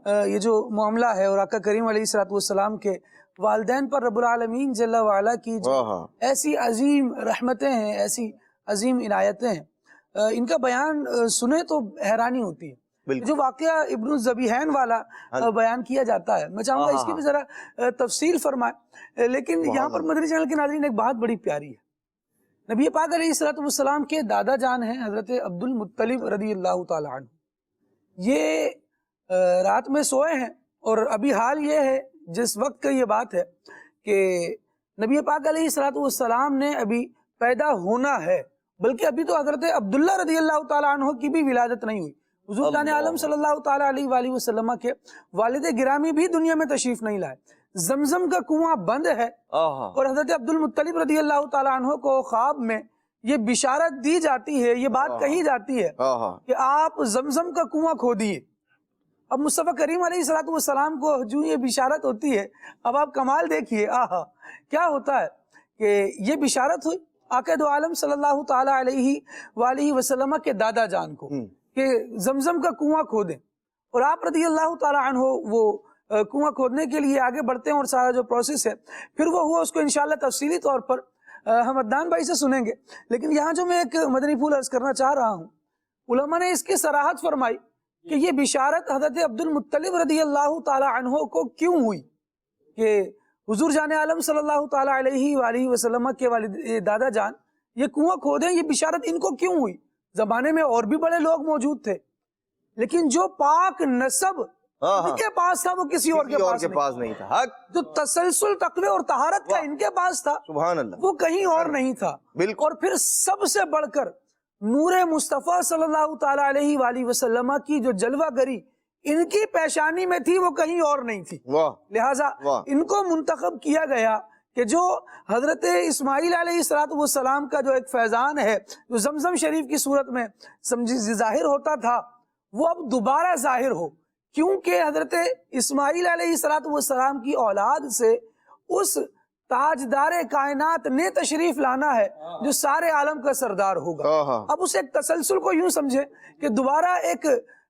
یہ جو معاملہ ہے اور آقا کریم علیہ السلام کے والدین پر رب العالمین جل وعلا کی جو ایسی عظیم رحمتیں ہیں، ایسی عظیم عنایتیں ہیں، ان کا بیان سنے تو حیرانی ہوتی ہے. جو واقعہ ابن الذبیحین والا بیان کیا جاتا ہے، میں چاہوں گا اس کی بھی ذرا تفصیل فرمائے. لیکن یہاں پر مدنی چینل کے ناظرین ایک بات بڑی پیاری ہے. نبی پاک علیہ السلام کے دادا جان ہیں حضرت عبد المطلب رضی اللہ تعالی عنہ. یہ رات میں سوئے ہیں اور ابھی حال یہ ہے جس وقت کا یہ بات ہے کہ نبی پاک علیہ السلام نے ابھی پیدا ہونا ہے، بلکہ ابھی تو حضرت عبداللہ رضی اللہ تعالی عنہ کی بھی ولادت نہیں ہوئی. حضور جان عالم صلی اللہ تعالیٰ علیہ وآلہ وسلم کے والد گرامی بھی دنیا میں تشریف نہیں لائے. زمزم کا کنواں بند ہے اور حضرت عبد المطلب رضی اللہ تعالیٰ عنہ کو خواب میں یہ بشارت دی جاتی ہے، یہ بات کہی جاتی ہے کہ آپ زمزم کا کنواں کھودیے. اب مصطفیٰ کریم علیہ السلام کو جو یہ بشارت ہوتی ہے، اب آپ کمال دیکھیے کیا ہوتا ہے کہ یہ بشارت ہوئی آقا دو عالم صلی اللہ تعالیٰ علیہ وآلہ وسلم کے دادا جان کو کہ زمزم کا کنواں کھودیں، اور آپ رضی اللہ تعالیٰ عنہ وہ کنواں کھودنے کے لیے آگے بڑھتے ہیں اور سارا جو پروسیس ہے پھر وہ ہوا، اس کو انشاءاللہ تفصیلی طور پر ہم عدنان بھائی سے سنیں گے. لیکن یہاں جو میں ایک مدنی پھول عرض کرنا چاہ رہا ہوں، علماء نے اس کی صراحت فرمائی کہ یہ بشارت حضرت عبد المطلب رضی اللہ تعالیٰ عنہ کو کیوں ہوئی کہ حضور جان عالم صلی اللہ تعالیٰ علیہ وآلہ وسلم کے والد دادا جان یہ کنواں کھودیں، یہ بشارت ان کو کیوں ہوئی. زمانے میں اور بھی بڑے لوگ موجود تھے، لیکن جو پاک نسب ان کے پاس تھا وہ کسی اور کے پاس نہیں تھا. جو تسلسل، تقوی اور طہارت کا ان کے پاس تھا سبحان اللہ، وہ کہیں اور نہیں تھا. اور پھر سب سے بڑھ کر نور مصطفیٰ صلی اللہ تعالیٰ علیہ وآلہ وسلم کی جو جلوہ گری ان کی پیشانی میں تھی وہ کہیں اور نہیں تھی. لہٰذا ان کو منتخب کیا گیا کہ جو حضرت اسماعیل علیہ السلام کا جو ایک فیضان ہے جو زمزم شریف کی صورت میں ظاہر ہوتا تھا وہ اب دوبارہ ظاہر ہو، کیونکہ حضرت اسماعیل علیہ السلام کی اولاد سے اس تاجدار کائنات نے تشریف لانا ہے جو سارے عالم کا سردار ہوگا. اب اس ایک تسلسل کو یوں سمجھے کہ دوبارہ ایک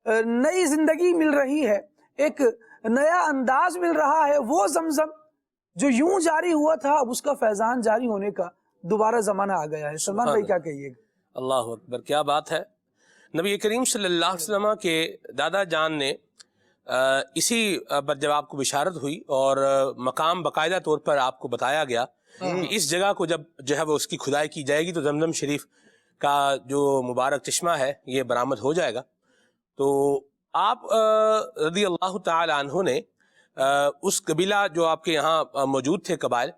نئی زندگی مل رہی ہے، ایک نیا انداز مل رہا ہے. وہ زمزم جو یوں جاری ہوا تھا اب اس کا فیضان جاری ہونے کا دوبارہ زمانہ آ گیا ہے. سلمان بھائی کیا کہیے گا؟ اللہ اکبر، کیا بات ہے. نبی کریم صلی اللہ علیہ وسلم کے دادا جان نے اسی پر جب آپ کو بشارت ہوئی اور مقام باقاعدہ طور پر آپ کو بتایا گیا کہ اس جگہ کو جب جو ہے وہ اس کی کھدائی کی جائے گی تو زمزم شریف کا جو مبارک چشمہ ہے یہ برآمد ہو جائے گا، تو آپ رضی اللہ تعالی عنہ نے اس قبیلہ جو آپ کے یہاں موجود تھے قبائل،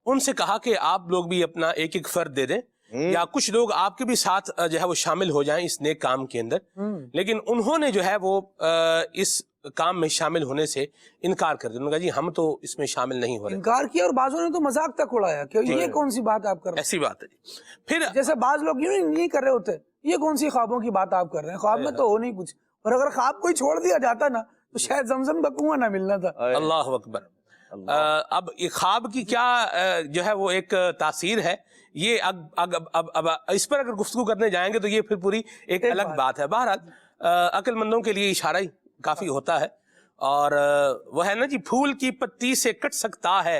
ان سے کہا کہ آپ لوگ بھی اپنا ایک ایک فرد دے دیں یا کچھ لوگ آپ کے بھی ساتھ جو ہے وہ شامل ہو جائیں اس نیک کام کے اندر. لیکن انہوں نے جو ہے وہ اس کام میں شامل ہونے سے انکار کر دیا. انہوں نے کہا جی ہم تو اس میں شامل نہیں ہو رہے. انکار کیا اور بعضوں نے تو مذاق تک اڑایا کہ یہ کون سی بات آپ کر رہے ہیں. ایسی بات ہے جی. پھر جیسے بعض لوگ یوں نہیں کر رہے ہوتے، یہ کون سی خوابوں کی بات آپ کر رہے ہیں، خواب میں تو ہو نہیں کچھ، اور اگر خواب کوئی چھوڑ دیا جاتا نا تو شاید زمزم کا کنواں نہ ملنا تھا. اللہ اکبر. اب یہ خواب کی کیا جو ہے وہ ایک تاثیر ہے، یہ اب اس پر اگر گفتگو کرنے جائیں گے تو یہ پھر پوری ایک الگ بات ہے. بہرحال عقل مندوں کے لیے اشارہ ہی کافی ہوتا ہے، اور وہ ہے نا جی، پھول کی پتی سے کٹ سکتا ہے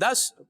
10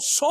100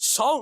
100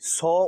100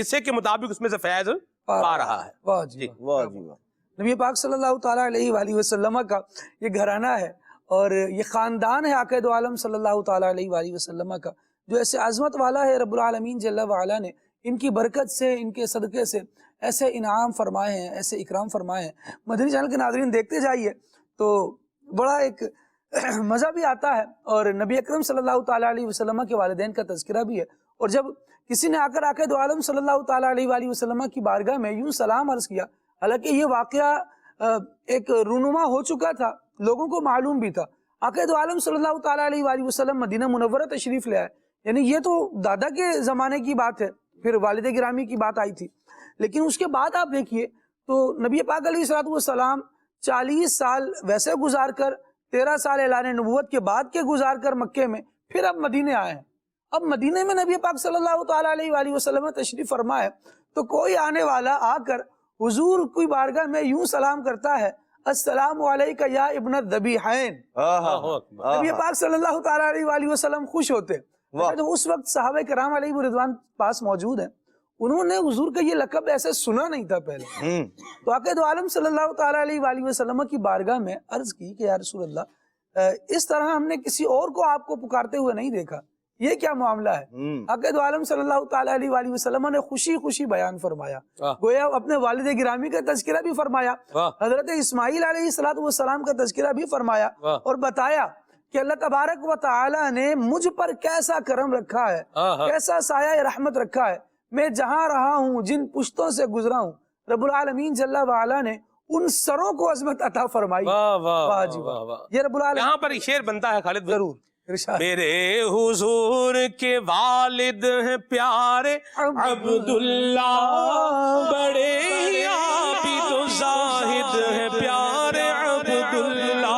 حصے کے مطابق اس میں سے فیض پا رہا ہے. واہ جی واہ جی واہ. نبی پاک صلی اللہ تعالیٰ علیہ وآلہ وسلم کا یہ گھرانہ ہے اور یہ خاندان ہے آقا دو عالم صلی اللہ تعالیٰ علیہ وآلہ وسلم کا، جو ایسے عظمت والا ہے. رب العالمین جل وعلا نے ان کی برکت سے، ان کے صدقے سے ایسے انعام فرمائے ہیں، ایسے اکرام فرمائے ہیں. مدنی چینل کے ناظرین دیکھتے جائیے تو بڑا ایک مزہ بھی آتا ہے، اور نبی اکرم صلی اللہ تعالیٰ علیہ وسلم کے والدین کا تذکرہ بھی ہے. اور جب کسی نے آ کر آقا دو عالم صلی اللہ تعالیٰ علیہ وآلہ وسلم کی بارگاہ میں یوں سلام عرض کیا، حالانکہ یہ واقعہ ایک رونما ہو چکا تھا، لوگوں کو معلوم بھی تھا. آقا دو عالم صلی اللہ تعالیٰ علیہ وآلہ وسلم مدینہ منورہ تشریف لے آئے، یعنی یہ تو دادا کے زمانے کی بات ہے، پھر والد گرامی کی بات آئی تھی. لیکن اس کے بعد آپ دیکھیے تو نبی پاک علیہ السلام 40 سال ویسے گزار کر، 13 سال اعلان نبوت کے بعد کے گزار کر مکے میں، پھر اب مدینے آئے ہیں. اب مدینے میں نبی پاک صلی اللہ تعالیٰ علیہ وآلہ وسلم تشریف فرما ہے، تو کوئی آنے والا آ کر حضور کی بارگاہ میں یوں سلام کرتا ہے، السلام علیکہ یا ابن الذبیحین. نبی پاک صلی اللہ تعالیٰ علیہ وآلہ وسلم خوش ہوتے. تو اس وقت صحابہ کرام علیہ رضوان پاس موجود ہیں، انہوں نے حضور کا یہ لقب ایسے سنا نہیں تھا پہلے. تو آقا دو عالم صلی اللہ تعالیٰ علیہ وآلہ وسلم کی بارگاہ میں عرض کی کہ یا رسول اللہ، اس طرح ہم نے کسی اور کو آپ کو پکارتے ہوئے نہیں دیکھا، یہ کیا معاملہ ہے؟ آقا دو عالم صلی اللہ تعالیٰ علیہ وآلہ وسلم نے خوشی خوشی بیان فرمایا، گویا اپنے والد گرامی کا تذکرہ بھی فرمایا، حضرت اسماعیل علیہ السلام کا تذکرہ بھی فرمایا، اور بتایا کہ اللہ تبارک و تعالیٰ نے مجھ پر کیسا کرم رکھا ہے، کیسا سایہ رحمت رکھا ہے. میں جہاں رہا ہوں، جن پشتوں سے گزرا ہوں، رب العالمین جل وعلا نے ان سروں کو عظمت عطا فرمائی. واہ جی واہ. یہ رب العالمین یہاں پر شعر بنتا ہے خالد. ضرور ارشاد. میرے حضور کے والد ہیں پیارے عبداللہ، بڑے ہی عابد و زاہد ہیں پیارے عبداللہ.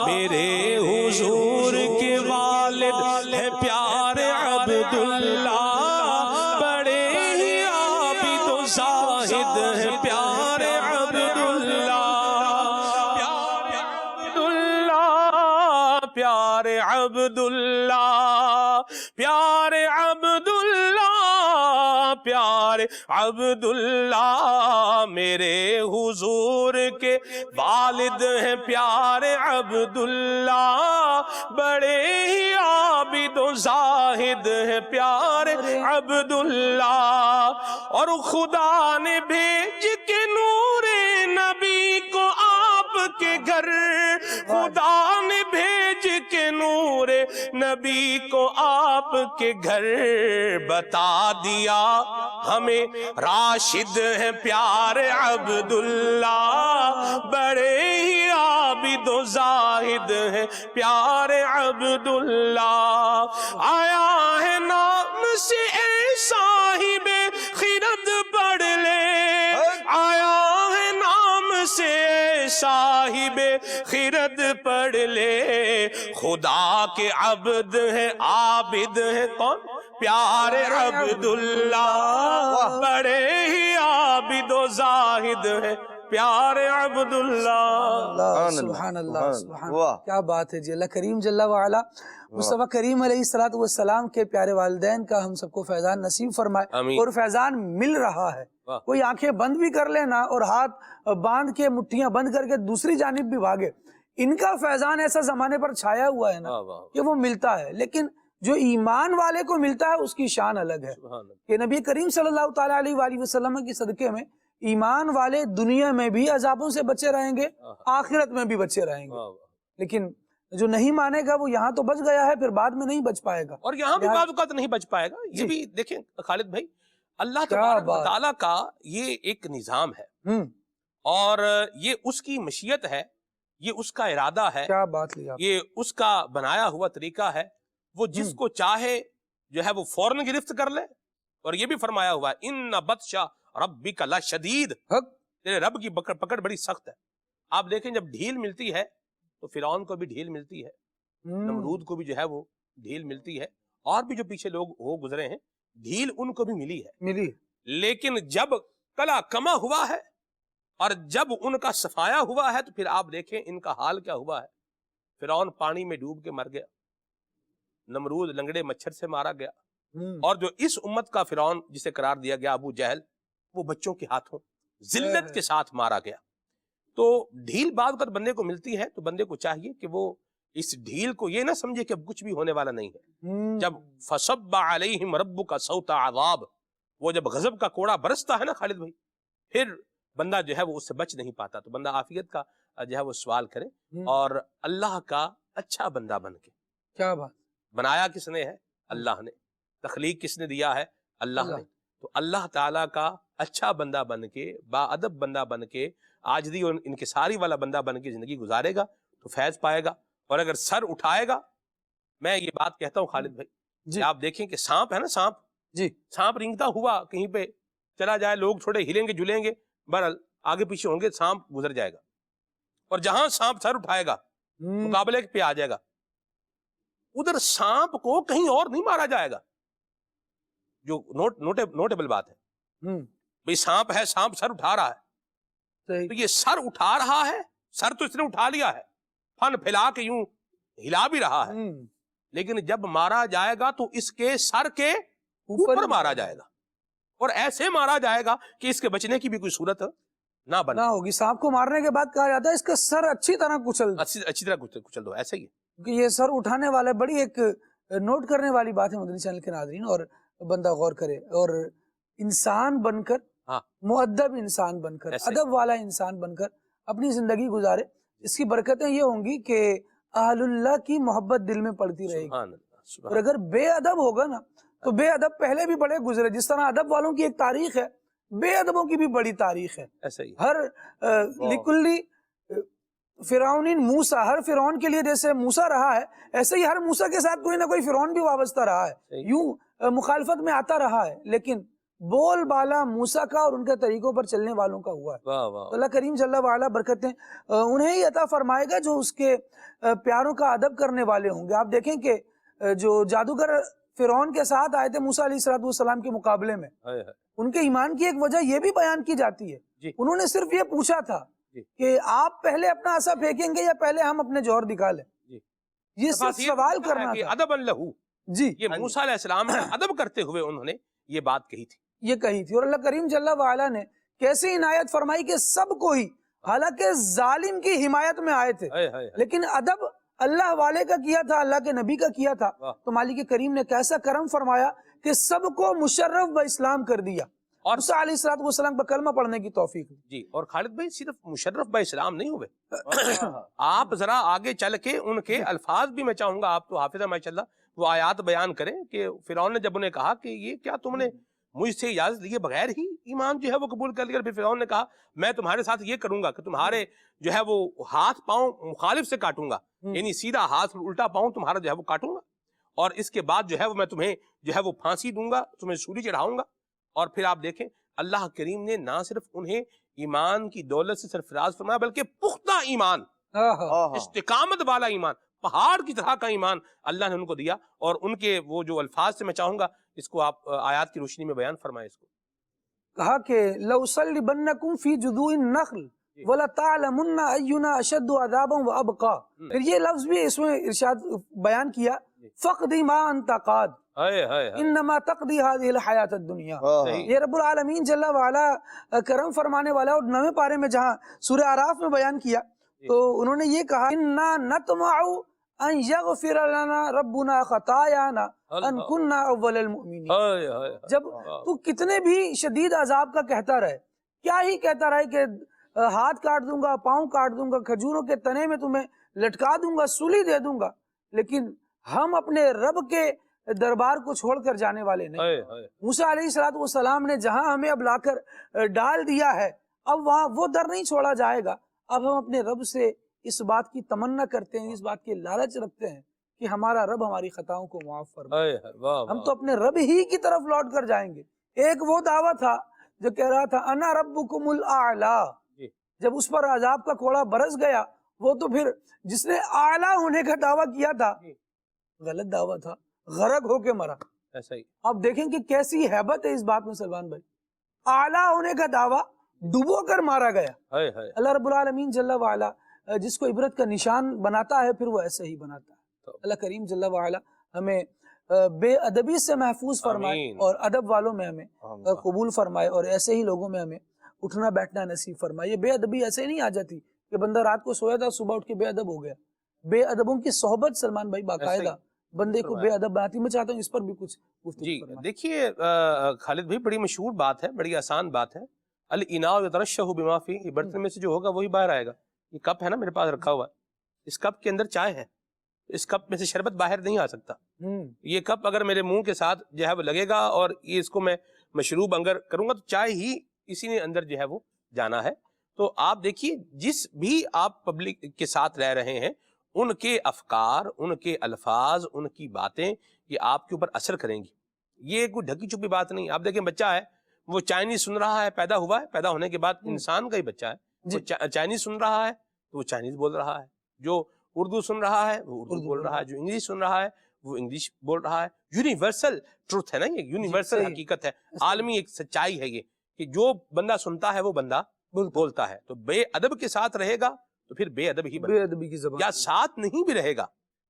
میرے حضور کے والد ہیں پیارے عبداللہ، بڑے ہی عابد و زاہد ہیں پیارے عبداللہ. پیارے عبداللہ، پیارے عبداللہ، پیارے عبداللہ. میرے حضور کے والد ہیں پیارے عبداللہ، بڑے ہی عابد و زاہد ہیں پیارے عبداللہ. اور خدا نے بھیج کے نور نبی کو آپ کے گھر، خدا نے بھیج کے نور نبی کو آپ کے گھر، بتا دیا ہمیں راشد ہیں پیارے عبداللہ، بڑے ہی عابد و زاہد ہیں پیارے عبداللہ. آیا ہے نام سے اے صاحب خرد پڑھ لے، آیا ہے نام سے اے صاحب خرد پڑھ لے. خدا کے عبد ہیں عابد ہیں کون؟ پیارے عبداللہ، بڑے ہی عابد و زاہد ہیں پیارے عبداللہ. سبحان اللہ سبحان اللہ. کیا بات ہے جی. اللہ کریم جل وعلا مصطفیٰ کریم علیہ السلام کے پیارے والدین کا ہم سب کو فیضان نصیب فرمائے. اور فیضان مل رہا ہے. کوئی آنکھیں بند بھی کر لینا اور ہاتھ باندھ کے مٹھیاں بند کر کے دوسری جانب بھی بھاگے، ان کا فیضان ایسا زمانے پر چھایا ہوا ہے نا کہ وہ ملتا ہے. لیکن جو ایمان والے کو ملتا ہے اس کی شان الگ ہے کہ نبی کریم صلی اللہ تعالیٰ علیہ وآلہ وسلم کی صدقے میں ایمان والے دنیا میں بھی عذابوں سے بچے رہیں گے، آخرت میں بھی بچے رہیں گے. لیکن جو نہیں مانے گا وہ یہاں تو بچ گیا ہے، پھر بعد میں نہیں بچ پائے گا، اور یہاں بھی بعض اوقات نہیں بچ پائے گا. یہ بھی دیکھیں خالد بھائی، اللہ تبارک و تعالیٰ کا یہ ایک نظام ہے، اور یہ اس کی مشیت ہے، یہ اس کا ارادہ ہے. کیا بات لیا، یہ اس کا بنایا ہوا طریقہ ہے. وہ جس کو چاہے جو ہے وہ فوراً گرفت کر لے. اور یہ بھی فرمایا ہوا ہے ان بطش ربک لشدید، تیرے رب کی پکڑ بڑی سخت ہے. آپ دیکھیں جب ڈھیل ملتی ہے تو فرعون کو بھی ڈھیل ملتی ہے، نمرود کو بھی جو ہے وہ ڈھیل ملتی ہے، اور بھی جو پیچھے لوگ ہو گزرے ہیں ڈھیل ان کو بھی ملی ہے. لیکن جب کلا کما ہوا ہے اور جب ان کا صفایا ہوا ہے تو پھر آپ دیکھیں ان کا حال کیا ہوا ہے. فرعون پانی میں ڈوب کے مر گیا، نمرود لنگڑے مچھر سے مارا گیا، اور جو اس امت کا فرعون جسے قرار دیا گیا ابو جہل، وہ بچوں کے ہاتھوں ذلت کے ساتھ مارا گیا۔ تو ڈھیل بعض اگر بندے کو ملتی ہے تو بندے کو چاہیے کہ وہ اس ڈھیل کو یہ نہ سمجھے کہ اب کچھ بھی ہونے والا نہیں ہے۔ جب فصب علیہم ربک صوت عذاب، وہ جب غضب کا کوڑا برستا ہے نا خالد بھائی، پھر بندہ جو ہے وہ اس سے بچ نہیں پاتا۔ تو بندہ عافیت کا جو ہے وہ سوال کرے اور اللہ کا اچھا بندہ بن کے۔ کیا بات! بنایا کس نے ہے؟ اللہ نے۔ تخلیق کس نے دیا ہے؟ اللہ نے۔ تو اللہ تعالیٰ کا اچھا بندہ بن کے، با ادب بندہ بن کے، عاجزی اور انکساری والا بندہ بن کے زندگی گزارے گا تو فیض پائے گا۔ اور اگر سر اٹھائے گا، میں یہ بات کہتا ہوں خالد بھائی، جی آپ دیکھیں کہ سانپ ہے نا، سانپ جی سانپ رینگتا ہوا کہیں پہ چلا جائے، لوگ تھوڑے ہلیں گے جلیں گے، بہرحال آگے پیچھے ہوں گے، سانپ گزر جائے گا۔ اور جہاں سانپ سر اٹھائے گا مقابلے پہ آ جائے گا، ادھر سانپ کو کہیں اور نہیں مارا جائے گا۔ جو نوٹیبل بات ہے بھئی، سانپ ہے، سانپ سر اٹھا رہا ہے، صحیح۔ تو یہ سر اٹھا رہا ہے، سر تو اس نے اٹھا لیا ہے، پھن پھیلا کے یوں ہلا بھی رہا ہے، لیکن جب مارا جائے گا تو اس کے سر کے اوپر مارا جائے گا، اور ایسے مارا جائے گا کہ اس کے بچنے کی بھی کوئی صورت نہ بنے، نہ ہوگی۔ سانپ کو مارنے کے بعد کہا جاتا ہے اس کا سر اچھی طرح کچل دو، اچھی طرح کچل دو، ایسے ہی ہے۔ کیونکہ یہ سر اٹھانے والا بڑی ایک نوٹ کرنے والی بات ہے مدنی چینل کے ناظرین، اور بندہ غور کرے اور انسان بن کر، مؤدب انسان بن کر، ادب والا انسان بن کر اپنی زندگی گزارے۔ اس کی برکتیں یہ ہوں گی کہ اہل اللہ کی محبت دل میں پڑتی رہے گی۔ اور اگر بے ادب ہوگا نا تو بے ادب پہلے بھی بڑے گزرے، جس طرح ادب والوں کی ایک تاریخ ہے، بے ادبوں کی بھی بڑی تاریخ ہے۔ ایسا ہی ہر لکلی فرعون موسیٰ، ہر فرعون کے لیے جیسے موسیٰ رہا ہے، ایسے ہی ہر موسیٰ کے ساتھ کوئی نہ کوئی فرعون بھی وابستہ رہا ہے، یوں مخالفت میں آتا رہا ہے، لیکن بول بالا موسیٰ کا اور ان کے طریقوں پر چلنے والوں کا ہوا ہے۔ اللہ کریم جل وعلا برکتیں انہیں ہی عطا فرمائے گا جو اس کے پیاروں کا ادب کرنے والے ہوں گے۔ آپ دیکھیں کہ جو جادوگر فرعون کے ساتھ آئے تھے موسیٰ علیہ السلام کے مقابلے میں، ان کے ایمان کی ایک وجہ یہ بھی بیان کی جاتی ہے، انہوں نے صرف یہ پوچھا تھا کہ آپ پہلے اپنا عصا پھینکیں گے یا پہلے ہم اپنے جوہر دکھا لیں؟ یہ صرف سوال کرنا تھا۔ ادب لہو، جی، یہ موسیٰ علیہ السلام کا ادب کرتے ہوئے انہوں نے یہ بات کہی تھی، یہ کہی تھی۔ اور اللہ کریم جل وعلا نے کیسی عنایت فرمائی کہ سب کو ہی، حالانکہ ظالم کی حمایت میں آئے تھے، لیکن ادب اللہ والے کا کیا تھا، اللہ کے نبی کا کیا تھا، تو مالک کریم نے کیسا کرم فرمایا کہ سب کو مشرف باسلام کر دیا، اور موسیٰ علیہ السلام پر کلمہ پڑھنے کی توفیق دی۔ جی، اور خالد بھائی صرف مشرف با اسلام نہیں ہوئے، آپ ذرا آگے چل کے ان کے الفاظ بھی، میں چاہوں گا آپ تو حافظ ہیں ماشاءاللہ، وہ آیات بیان کریں کہ فرعون نے جب انہیں کہا کہ یہ کیا تم نے مجھ سے اجازت لیے بغیر ہی ایمان جو ہے وہ قبول کر لیا، پھر فرعون نے کہا میں تمہارے ساتھ یہ کروں گا کہ تمہارے جو ہے وہ ہاتھ پاؤں مخالف سے کاٹوں گا، یعنی سیدھا ہاتھ الٹا پاؤں تمہارا جو ہے وہ کاٹوں گا، اور اس کے بعد جو ہے وہ میں تمہیں جو ہے وہ پھانسی دوں گا، تمہیں سولی چڑھاؤں گا۔ اور پھر آپ دیکھیں اللہ کریم نے نہ صرف انہیں ایمان کی دولت سے سرفراز فرمایا، بلکہ پختہ ایمان، استقامت والا ایمان، پہاڑ کی طرح کا ایمان اللہ نے ان کو دیا۔ اور ان کے وہ جو الفاظ سے میں چاہوں گا اس کو آپ آیات کی روشنی میں بیان فرمائیں۔ اس کو کہا کہ لَأُصَلِّبَنَّكُمْ فِي جُذُوعِ النَّخْلِ وَلَتَعْلَمُنَّ أَيُّنَا أَشَدُّ عَذَابًا وَأَبْقَىٰ۔ پھر یہ لفظ بھی اس میں ارشاد بیان کیا، فَقْدِ مَا أَنْتَ قَادٍ انما تقضی هذه الحیات الدنیا۔ یہ رب العالمین جل وعلا کرم فرمانے والا، اور 9ویں پارے میں جہاں سورہ اعراف میں بیان کیا تو انہوں نے یہ کہا انا نطمع ان یغفر لنا ربنا خطایانا ان کننا اول المؤمنین۔ جب تو کتنے بھی شدید عذاب کا کہتا رہے، کیا ہی کہتا رہے کہ ہاتھ کاٹ دوں گا، پاؤں کاٹ دوں گا، کھجوروں کے تنے میں تمہیں لٹکا دوں گا، سولی دے دوں گا، لیکن ہم اپنے رب کے دربار کو چھوڑ کر جانے والے نہیں۔ موسیٰ علیہ السلام نے جہاں ہمیں اب لا کر ڈال دیا ہے، اب وہاں وہ در نہیں چھوڑا جائے گا۔ اب ہم اپنے رب سے اس بات کی تمنا کرتے ہیں، اس بات کے لالچ رکھتے ہیں کہ ہمارا رب ہماری خطاؤں کو معاف فرمائے۔ ہم تو اپنے رب ہی کی طرف لوٹ کر جائیں گے۔ ایک وہ دعویٰ تھا جو کہہ رہا تھا انا ربکم الاعلی، جب اس پر عذاب کا کوڑا برس گیا، وہ تو پھر جس نے اعلیٰ ہونے کا دعویٰ کیا تھا، غلط دعویٰ تھا، غرق ہو کے مرا۔ ایسا ہی آپ دیکھیں کہ کیسی ہیبت ہے اس بات میں سلمان بھائی، اعلیٰ ہونے کا دعویٰ ڈوبو کر مارا گیا۔ اللہ رب العالمین جل وعلا جس کو عبرت کا نشان بناتا ہے پھر وہ ایسے ہی بناتا ہے۔ اللہ کریم جل وعلا ہمیں بے ادبی سے محفوظ فرمائے آمین۔ اور ادب والوں میں ہمیں قبول فرمائے اور ایسے ہی لوگوں میں ہمیں اٹھنا بیٹھنا نصیب فرمائے۔ یہ بے ادبی ایسے ہی نہیں آ جاتی کہ بندہ رات کو سویا تھا صبح اٹھ کے بے ادب ہو گیا۔ بے ادبوں کی صحبت سلمان بھائی باقاعدہ بندے کو بے ادب بناتی۔ میں چاہتا ہوں اس پر بھی کچھ گفتگو جی فرمائیں۔ دیکھیے خالد بھائی، بڑی مشہور بات ہے، بڑی آسان بات ہے۔ الاناء یترشح بما فیہ، یہ برتن میں سے جو ہوگا وہی باہر آئے گا۔ یہ کپ ہے نا میرے پاس رکھا ہوا ہے، اس کپ کے اندر چائے ہے، اس کپ میں سے شربت باہر نہیں آ سکتا۔ یہ کپ اگر میرے منہ کے ساتھ جو ہے وہ لگے گا اور یہ اس کو میں مشروب اگر کروں گا تو چائے ہی اسی نے اندر جو ہے وہ جانا ہے۔ تو آپ دیکھیے جس بھی آپ پبلک کے ساتھ رہ رہے ہیں، ان کے افکار، ان کے الفاظ، ان کی باتیں یہ آپ کے اوپر اثر کریں گی۔ یہ کوئی ڈھکی چھپی بات نہیں۔ آپ دیکھیں بچہ ہے، وہ چائنیز سن رہا ہے، پیدا ہوا ہے، پیدا ہونے کے بعد انسان کا ہی بچہ ہے، وہ چائنیز سن رہا ہے تو وہ چائنیز بول رہا ہے، جو اردو سن رہا ہے وہ اردو بول رہا ہے، جو انگلش سن رہا ہے وہ انگلش بول رہا ہے۔ یونیورسل ٹروتھ ہے نا، یہ یونیورسل حقیقت ہے، عالمی ایک سچائی ہے یہ، کہ جو بندہ سنتا ہے وہ بندہ بولتا ہے۔ تو بے ادب کے ساتھ رہے گا تو پھر بے ادب ہی بنے بے ادبی کی زبان، یا ساتھ نہیں بھی رہے گا،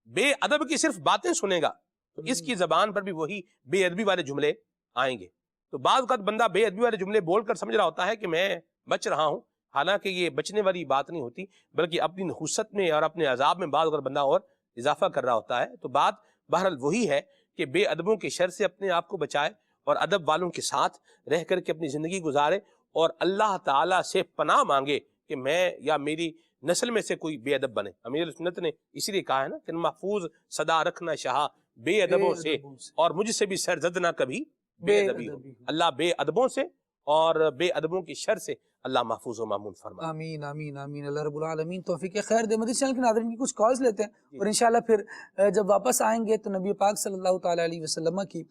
بے ادب کی صرف باتیں سنے گا تو اس کی زبان پر بھی وہی بے ادبی والے جملے آئیں گے۔ تو بعض اوقات بندہ بے ادبی والے جملے بول کر سمجھ رہا ہوتا ہے کہ میں بچ رہا ہوں، حالانکہ یہ بچنے والی بات نہیں ہوتی، بلکہ اپنی نحوست میں اور اپنے عذاب میں بعض اوقات بندہ اور اضافہ کر رہا ہوتا ہے۔ تو بات بہرحال وہی ہے کہ بے ادبوں کے شر سے اپنے آپ کو بچائے اور ادب والوں کے ساتھ رہ کر کے اپنی زندگی گزارے اور اللہ تعالیٰ سے پناہ مانگے کہ میں یا میری نسل میں سے کوئی بے ادب بنے۔ امیر سنت نے اسی لیے کہا ہے نا کہ محفوظ صدا رکھنا شاہ بے ادبوں سے، اور مجھ سے بھی سرزد نہ کبھی بے ادبی ہو۔ اللہ بے ادبوں سے اور بے ادبوں کی شر سے اللہ محفوظ و مامون فرمائے۔ آمین آمین آمین۔ اللہ رب العالمین توفیق خیر دے۔ مدنی چینل کے ناظرین کی کچھ کالز لیتے ہیں اور انشاءاللہ پھر جب واپس آئیں گے تو نبی پاک صلی اللہ تعالیٰ علیہ وسلم کی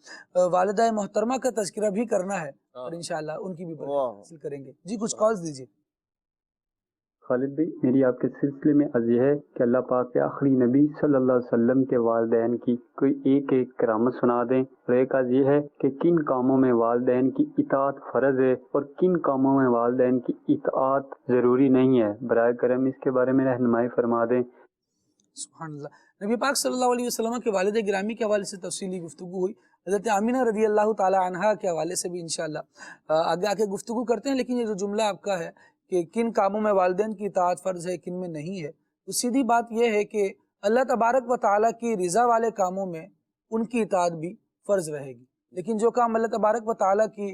والدہ محترمہ کا تذکرہ بھی کرنا ہے اور انشاءاللہ ان کی بھی برکت حاصل کریں گے۔ جی کچھ کالز دیجیے۔ خالد بھائی، میری آپ کے سلسلے میں عرض یہ ہے کہ اللہ پاک کے آخری نبی صلی اللہ علیہ وسلم کے والدین کی کوئی ایک کرامت سنا دیں، اور ایک عرض یہ ہے کہ کن کاموں میں والدین کی اطاعت فرض ہے اور کن کاموں میں والدین کی اطاعت ضروری نہیں ہے، برائے کرم اس کے بارے میں رہنمائی فرما دیں۔ سبحان اللہ۔ نبی پاک صلی اللہ علیہ وسلم کے والد گرامی کے حوالے سے تفصیلی گفتگو ہوئی، حضرت آمینہ رضی اللہ تعالی عنہا کے حوالے سے بھی انشاءاللہ آگے آگے گفتگو کرتے ہیں۔ لیکن یہ جو جملہ آپ کا ہے کہ کن کاموں میں والدین کی اطاعت فرض ہے کن میں نہیں ہے، تو سیدھی بات یہ ہے کہ اللہ تبارک و تعالیٰ کی رضا والے کاموں میں ان کی اطاعت بھی فرض رہے گی، لیکن جو کام اللہ تبارک و تعالیٰ کی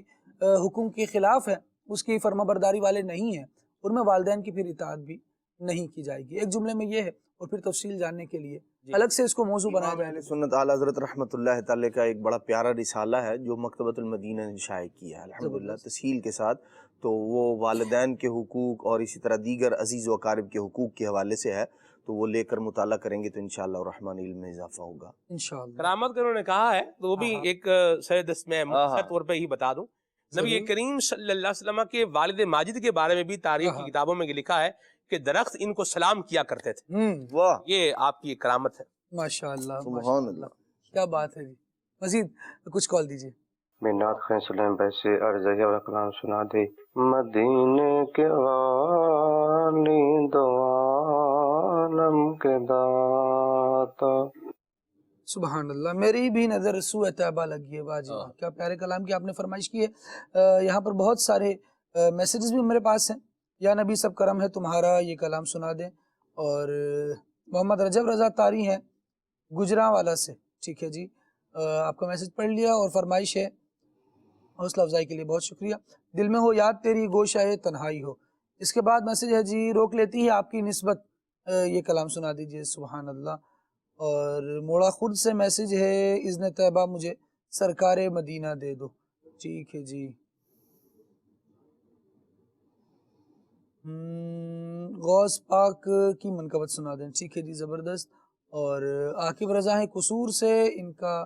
حکم کے خلاف ہے، اس کی فرما برداری والے نہیں ہیں، ان میں والدین کی پھر اطاعت بھی نہیں کی جائے گی۔ ایک جملے میں یہ ہے، اور پھر تفصیل جاننے کے لیے الگ سے اس کو موضوع بنایا جائے گا۔ سنت اعلیٰ حضرت رحمۃ اللہ تعالی کا ایک بڑا پیارا رسالہ ہے جو مکتبۃ المدینہ نے شائع کیا ہے الحمدللہ تسہیل کے ساتھ، تو وہ والدین کے حقوق اور اسی طرح دیگر عزیز و اقارب کے حقوق کے حوالے سے ہے، تو وہ لے کر مطالعہ کریں گے تو انشاءاللہ الرحمن علم میں اضافہ ہوگا انشاءاللہ۔ کرامت کا انہوں نے کہا ہے تو وہ بھی ایک سر دست میں مختصر طور پہ ہی بتا دوں۔ نبی کریم صلی اللہ علیہ وسلم کے والد ماجد کے بارے میں بھی تاریخ کی کتابوں میں لکھا ہے کہ درخت ان کو سلام کیا کرتے تھے۔ واہ، یہ آپ کی ایک کرامت ہے۔ ماشاءاللہ سبحان اللہ، کیا بات ہے جی۔ مزید کچھ کال دیجیے۔ مینات خان سلیم بھائی سے عرض ہے اور کلام سنا دے۔ مدینے کے والی دو عالم کے داتا۔ سبحان اللہ۔ میری بھی نظر سوء طیبہ لگی ہے، واہ جی واہ، کیا پیارے کلام کی آپ نے فرمائش کی ہے۔ یہاں پر بہت سارے میسیجز بھی میرے پاس ہیں۔ یا نبی سب کرم ہے تمہارا، یہ کلام سنا دیں۔ اور محمد رجب رضا طاری ہیں گجراں والا سے، ٹھیک ہے جی، آپ کا میسیج پڑھ لیا اور فرمائش ہے، حوصلہ افزائی کے لیے بہت شکریہ۔ دل میں ہو یاد تیری گوشہ تنہائی ہو، اس کے بعد میسیج ہے جی روک لیتی ہے آپ کی نسبت، یہ کلام سنا دیجئے۔ سبحان اللہ۔ اور موڑا خود سے میسیج ہے اذن طیبہ مجھے سرکار مدینہ دے دو، ٹھیک ہے جی۔ غوث پاک کی منقبت سنا دیں، ٹھیک ہے جی، زبردست۔ اور عاقب رضا ہیں قصور سے، ان کا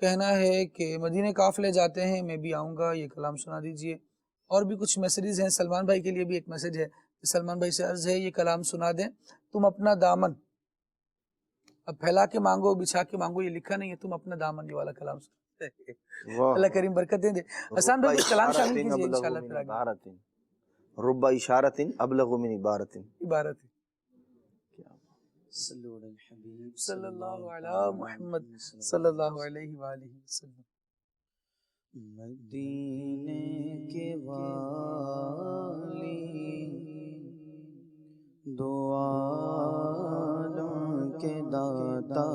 کہنا ہے کہ مدینے قافلے جاتے ہیں میں بھی آؤں گا، یہ کلام سنا دیجئے۔ اور بھی کچھ میسیجز ہیں، سلمان بھائی کے لیے بھی ایک میسیج ہے، سلمان بھائی سے عرض ہے یہ کلام سنا دیں۔ تم اپنا دامن اب پھیلا کے مانگو بچھا کے مانگو، یہ لکھا نہیں ہے، تم اپنا دامن، یہ والا کلام سنا۔ اللہ کریم برکت دیں دے۔ حسان بھائی کلام شامل کیجئے انشاءاللہ پھر آگے۔ رب اشارت ابلغ من عبارت، عبارت ہے صلی اللہ علی محمد صلی اللہ علیہ وآلہ وسلم. مدینے کے والی دو عالم کے داتا،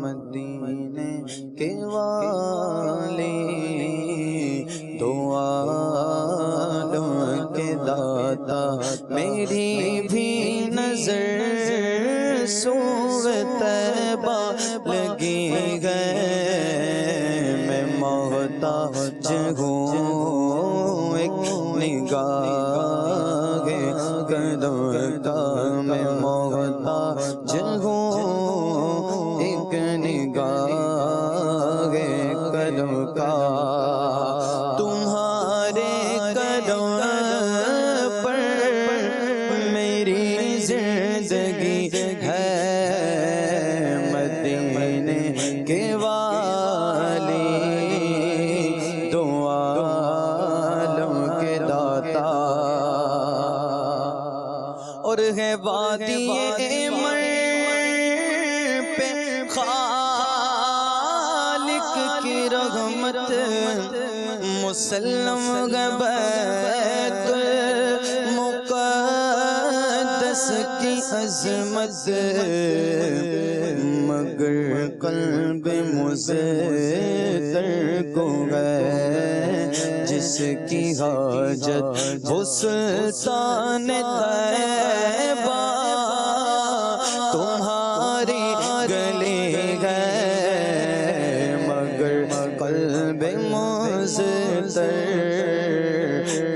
مدینے کے والی دو عالم کے داتا، میری بھی نظر سوئے طیبہ لگی گئے، میں محتاج ہوں ایک نگاہ قدم کا، میں محتاج ہوں ایک نگاہ قدم کا، تمہارے قدم پر میری زندگی ہے، مدینے کے والی دو عالم کے داتا، اور ہے وادی مر پہ خالق کی رحمت، مسلم بیت المقدس کی عظمت، مگر قلب مزدر کو ہے جس کی حاجت وہ سلطان طیبہ تمہاری گلے گئے، مگر قلب مزدر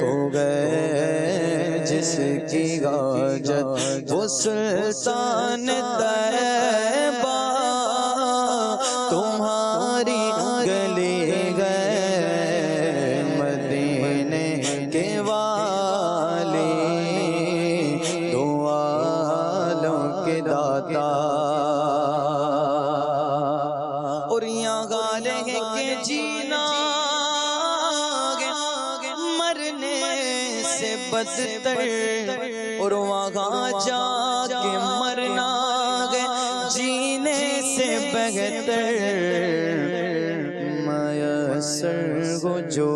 کو گئے جس کی حاجت وہ سلطان طیبہ تمہاری گلے گئے، مدینے کے والی دو عالم کے داتا، اور یہاں گالے کے جینا مرنے سے بدتر، اور وہاں جا کے مرنا جینے سے بہتر، میسر ہو جو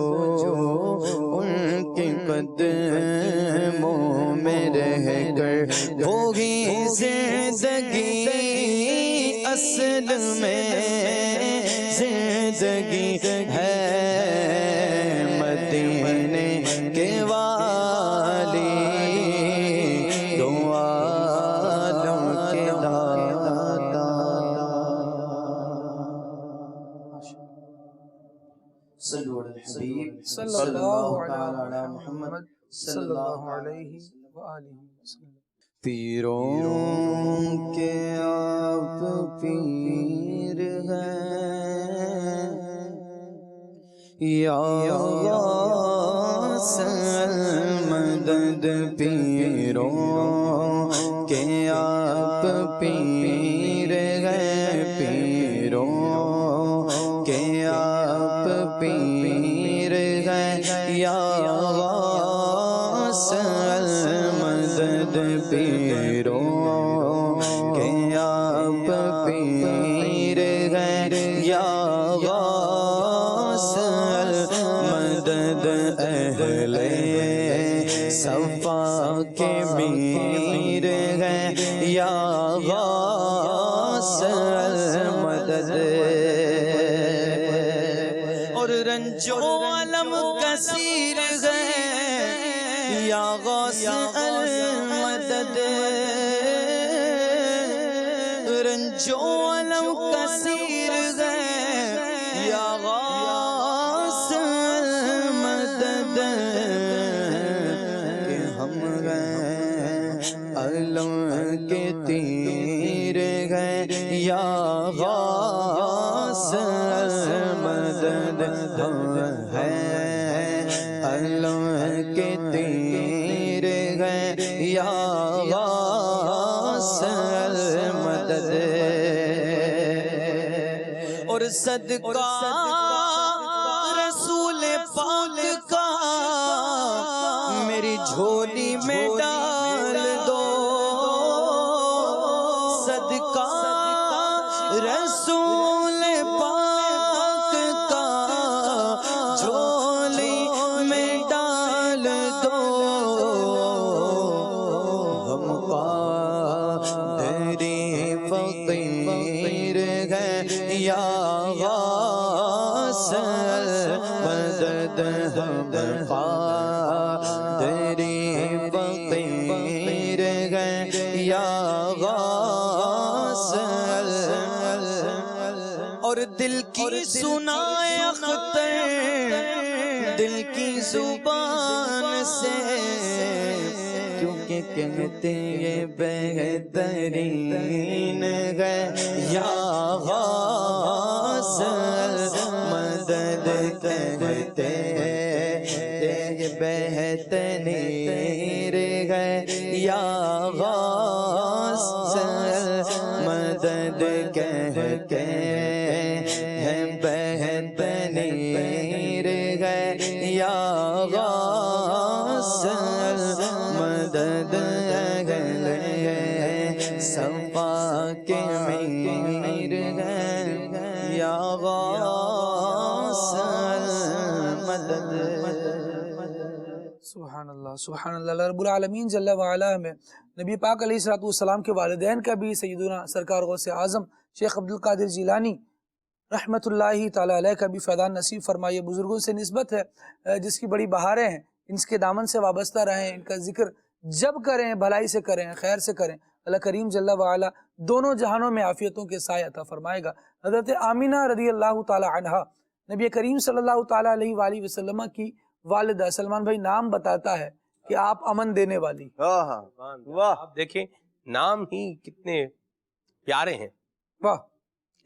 ان کے قدموں میں رہ کر، وہی زندگی اصل میں زندگی ہے، مدینے کے والی دو عالم کے داتا. صلو علی الحبیب صلی اللہ علی محمد صلی اللہ علیہ وآلہ وسلم. پیروں کے آپ پیر ہیں، یا غوث المدد، پیروں کے آپ پیر ہیں، پیروں کے آپ پیر ہیں، یا غوث المدد، پیروں کے آپ پیر ہیں، یا غوث المدد، اہل صفا کے میر ہیں، یا غوث المدد، اور رنج و علم کثیر ہے، یا غوث المدد، رنج و علم کثیر ہے، یا غوث المدد، کہ ہم ہیں علم کے تیر ہیں، یا غوث المدد، ہم ہیں علم کے تیر ہیں، یا غوث المدد، اور صدقہ رسول پاک کا میری جھولی میں ڈال دو، غاث مدد ہم قادری فقیر ہیں یا غاث اور دل کی سنائے اختر دل کی زبان سے کیونکہ کہتے یہ بہترین ہے یا غاث مدد کہتے یہ بہترین ہے یا غاث مدد کہتے ہیں بہترین ہے یا غاث مدد صفا کے میر ہے یا غاث مدد. سبحان اللہ سبحان اللہ. اللہ رب العالمین جل وعلا ہمیں نبی پاک علیہ الصلوۃ والسلام کے والدین کا بھی سیدنا سرکار غوث اعظم شیخ عبد القادر جیلانی رحمۃ اللہ تعالیٰ علیہ کا بھی فیضان نصیب فرمائے. بزرگوں سے نسبت ہے جس کی بڑی بہاریں ہیں، ان کے دامن سے وابستہ رہیں، ان کا ذکر جب کریں بھلائی سے کریں، خیر سے کریں. اللہ کریم جل وعلا دونوں جہانوں میں عافیتوں کے سائے عطا فرمائے گا. حضرت آمینہ رضی اللہ تعالی عنہا نبی کریم صلی اللہ تعالی علیہ وآلہ وسلم کی والدہ. سلمان بھائی نام بتاتا ہے کہ آپ امن دینے والی. آپ دیکھیں نام ہی کتنے پیارے ہیں. واہ.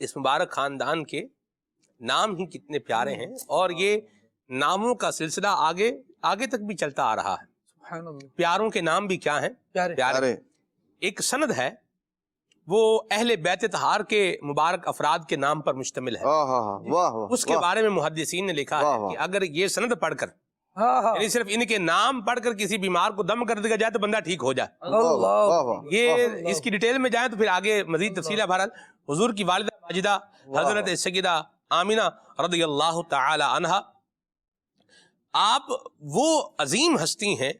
اس مبارک خاندان کے نام ہی کتنے پیارے ہیں، اور یہ ناموں کا سلسلہ آگے تک بھی چلتا آ رہا ہے. سبحان اللہ. پیاروں کے نام بھی کیا ہیں؟ پیارے. ایک سند ہے وہ اہل بیت طہار کے مبارک افراد کے نام پر مشتمل ہے. اس کے بارے میں محدثین نے لکھا ہے کہ اگر یہ سند پڑھ کر یعنی صرف ان کے نام پڑھ کر کسی بیمار کو دم کر دیا جائے تو بندہ ٹھیک ہو جائے. یہ اس کی ڈیٹیل میں جائیں تو پھر آگے مزید تفصیل ہے. بہرحال حضور کی والدہ ماجدہ حضرت سیدہ آمینہ رضی اللہ تعالی عنہا آپ وہ عظیم ہستی ہیں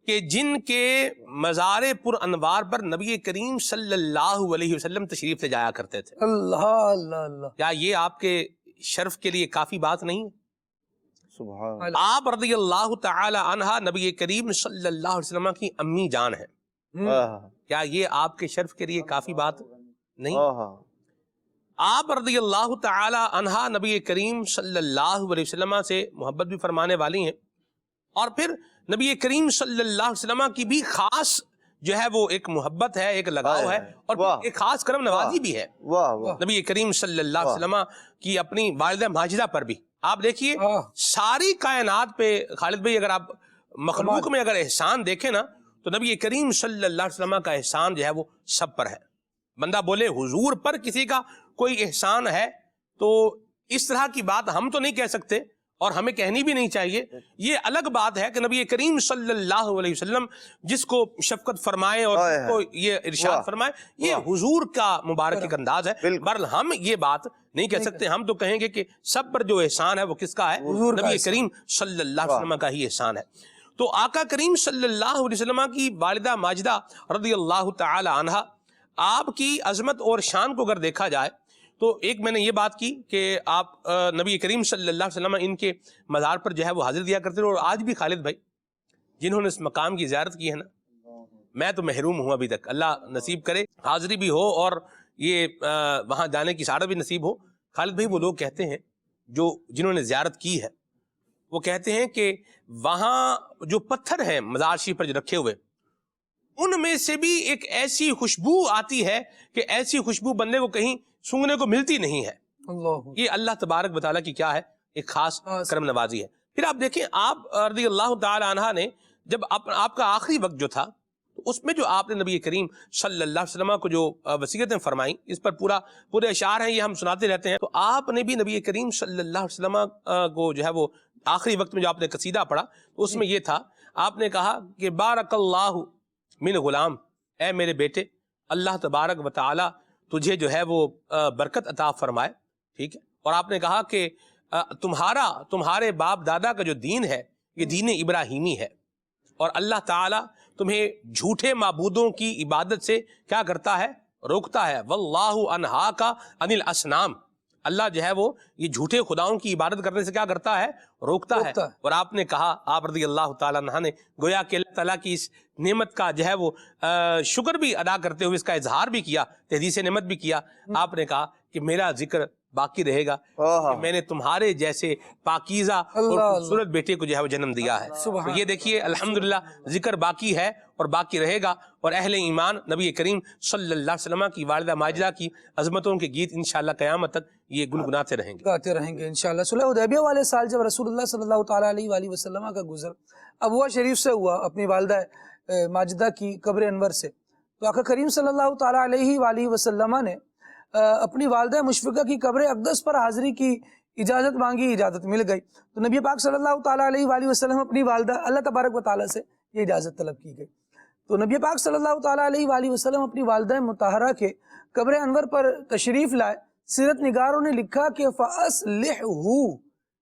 کہ جن کے مزار پر انوار پر نبی کریم صلی اللہ علیہ وسلم تشریف لے جایا کرتے تھے. اللہ اللہ اللہ. کیا یہ آپ کے شرف کے لیے کافی بات نہیں؟ سبحان. آپ رضی اللہ تعالی عنہا نبی کریم صلی اللہ علیہ وسلم کی امی جان ہیں. کیا یہ آپ کے شرف کے لیے کافی بات نہیں؟ آپ رضی اللہ تعالی عنہا نبی کریم صلی اللہ علیہ وسلم سے محبت بھی فرمانے والی ہیں، اور پھر نبی کریم صلی اللہ علیہ وسلم کی بھی خاص جو ہے وہ ایک محبت ہے، ایک لگاؤ ہے، اور ایک خاص کرم نوازی بھی ہے نبی کریم صلی اللہ علیہ وسلم کی اپنی والدہ ماجدہ پر بھی. آپ دیکھیے ساری کائنات پہ خالد بھائی اگر آپ مخلوق میں اگر احسان دیکھیں نا تو نبی کریم صلی اللہ علیہ وسلم کا احسان جو ہے وہ سب پر ہے. بندہ بولے حضور پر کسی کا کوئی احسان ہے تو اس طرح کی بات ہم تو نہیں کہہ سکتے اور ہمیں کہنی بھی نہیں چاہیے. یہ الگ بات ہے کہ نبی کریم صلی اللہ علیہ وسلم جس کو شفقت فرمائے اور جس کو یہ ارشاد فرمائے، یہ حضور کا مبارک ایک انداز ہے. بہرحال ہم یہ بات نہیں کہہ سکتے، ہم تو کہیں گے کہ سب پر جو احسان ہے وہ کس کا ہے؟ نبی کریم صلی اللہ علیہ وسلم کا ہی احسان ہے. تو آقا کریم صلی اللہ علیہ وسلم کی والدہ ماجدہ رضی اللہ تعالی عنہا آپ کی عظمت اور شان کو اگر دیکھا جائے تو ایک میں نے یہ بات کی کہ آپ نبی کریم صلی اللہ علیہ وسلم ان کے مزار پر جو ہے وہ حاضر دیا کرتے تھے. اور آج بھی خالد بھائی جنہوں نے اس مقام کی زیارت کی ہے نا، میں تو محروم ہوں ابھی تک، اللہ نصیب کرے حاضری بھی ہو اور یہ وہاں جانے کی سعادت بھی نصیب ہو. خالد بھائی وہ لوگ کہتے ہیں جنہوں نے زیارت کی ہے، وہ کہتے ہیں کہ وہاں جو پتھر ہیں مزار شریف پر جو رکھے ہوئے، ان میں سے بھی ایک ایسی خوشبو آتی ہے کہ ایسی خوشبو بندے کو کہیں سونگنے کو ملتی نہیں ہے. یہ اللہ تبارک و تعالیٰ کی کیا ہے؟ ایک خاص کرم نوازی ہے. پھر آپ دیکھیں آپ رضی اللہ تعالی عنہ نے جب آپ کا آخری وقت جو تھا اس میں جو آپ نے نبی کریم صلی اللہ علیہ وسلم کو جو وصیتیں فرمائیں، اس پر پورے اشعار ہیں، یہ ہم سناتے رہتے ہیں. تو آپ نے بھی نبی کریم صلی اللہ علیہ وسلم کو جو ہے وہ آخری وقت میں جو آپ نے قصیدہ پڑھا تو اس میں یہ تھا، آپ نے کہا کہ بارک اللہ من غلام، اے میرے بیٹے اللہ تبارک و تعالی تجھے جو ہے وہ برکت عطا فرمائے. ٹھیک ہے. اور آپ نے کہا کہ تمہارے باپ دادا کا جو دین ہے یہ دین ابراہیمی ہے، اور اللہ تعالی تمہیں جھوٹے معبودوں کی عبادت سے کیا کرتا ہے؟ روکتا ہے. واللہ انہاک عن الاصنام، اللہ جو ہے وہ یہ جھوٹے خداؤں کی عبادت کرنے سے کیا کرتا ہے؟ روکتا ہے۔ اور آپ نے کہا، آپ رضی اللہ تعالیٰ عنہ نے گویا کہ اللہ تعالیٰ کی اس نعمت کا جو ہے وہ شکر بھی ادا کرتے ہوئے اس کا اظہار بھی کیا، تحدیث نعمت بھی کیا۔ آپ نے کہا کہ میرا ذکر باقی رہے گا کہ میں نے تمہارے جیسے پاکیزہ اور خوبصورت بیٹے کو جو ہے وہ جنم دیا ہے۔ تو یہ دیکھیے الحمدللہ ذکر باقی ہے اور باقی رہے گا، اور اہل ایمان نبی کریم صلی اللہ علیہ وسلم کی والدہ ماجدہ کی عظمتوں کے گیت انشاءاللہ قیامت تک یہ گنگناتے رہیں گے، گاتے رہیں گے انشاءاللہ۔ صلح حدیبیہ والے سال جب رسول اللہ صلی اللہ تعالیٰ علیہ وآلہ وسلم کا گزر ابوا شریف سے ہوا، اپنی والدہ ماجدہ کی قبر انور سے، تو آقا کریم صلی اللہ تعالیٰ علیہ وآلہ وسلم نے اپنی والدہ مشفقہ کی قبر اقدس پر حاضری کی اجازت مانگی، اجازت مل گئی۔ تو نبی پاک صلی اللہ تعالیٰ علیہ وآلہ وسلم اپنی والدہ اللہ تبارک و تعالیٰ سے یہ اجازت طلب کی گئی۔ تو نبی پاک صلی اللہ تعالیٰ علیہ وآلہ وسلم اپنی والدہ مطہرہ کے قبر انور پر تشریف لائے۔ سیرت نگاروں نے لکھا کہ فَأَصْلِحْهُ،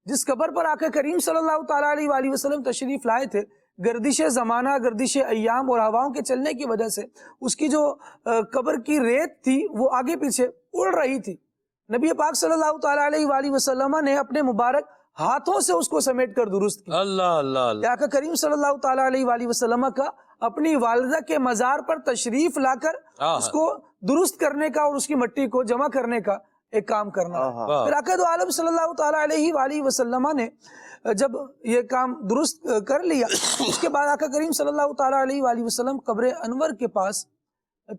جس قبر پر آقا کریم صلی اللہ تعالیٰ علیہ وآلہ وسلم تشریف لائے تھے، گردش زمانہ، گردش ایام اور ہواؤں کے چلنے کی وجہ سے اس کی جو قبر کی ریت تھی وہ آگے پیچھے اڑ رہی تھی۔ نبی پاک صلی اللہ تعالیٰ علیہ وآلہ وسلم نے اپنے مبارک ہاتھوں سے اس کو سمیٹ کر درست کیا۔ اللہ اللہ۔ آقا کریم صلی اللہ تعالیٰ علیہ وآلہ وسلم کا اپنی والدہ کے مزار پر تشریف لا کر اس کو درست کرنے کا اور اس کی مٹی کو جمع کرنے کا ایک کام کرنا۔ پھر آقا دو عالم صلی اللہ تعالیٰ علیہ وآلہ وسلم نے جب یہ کام درست کر لیا، اس کے بعد آقا کریم صلی اللہ تعالیٰ علیہ وآلہ وسلم قبر انور کے پاس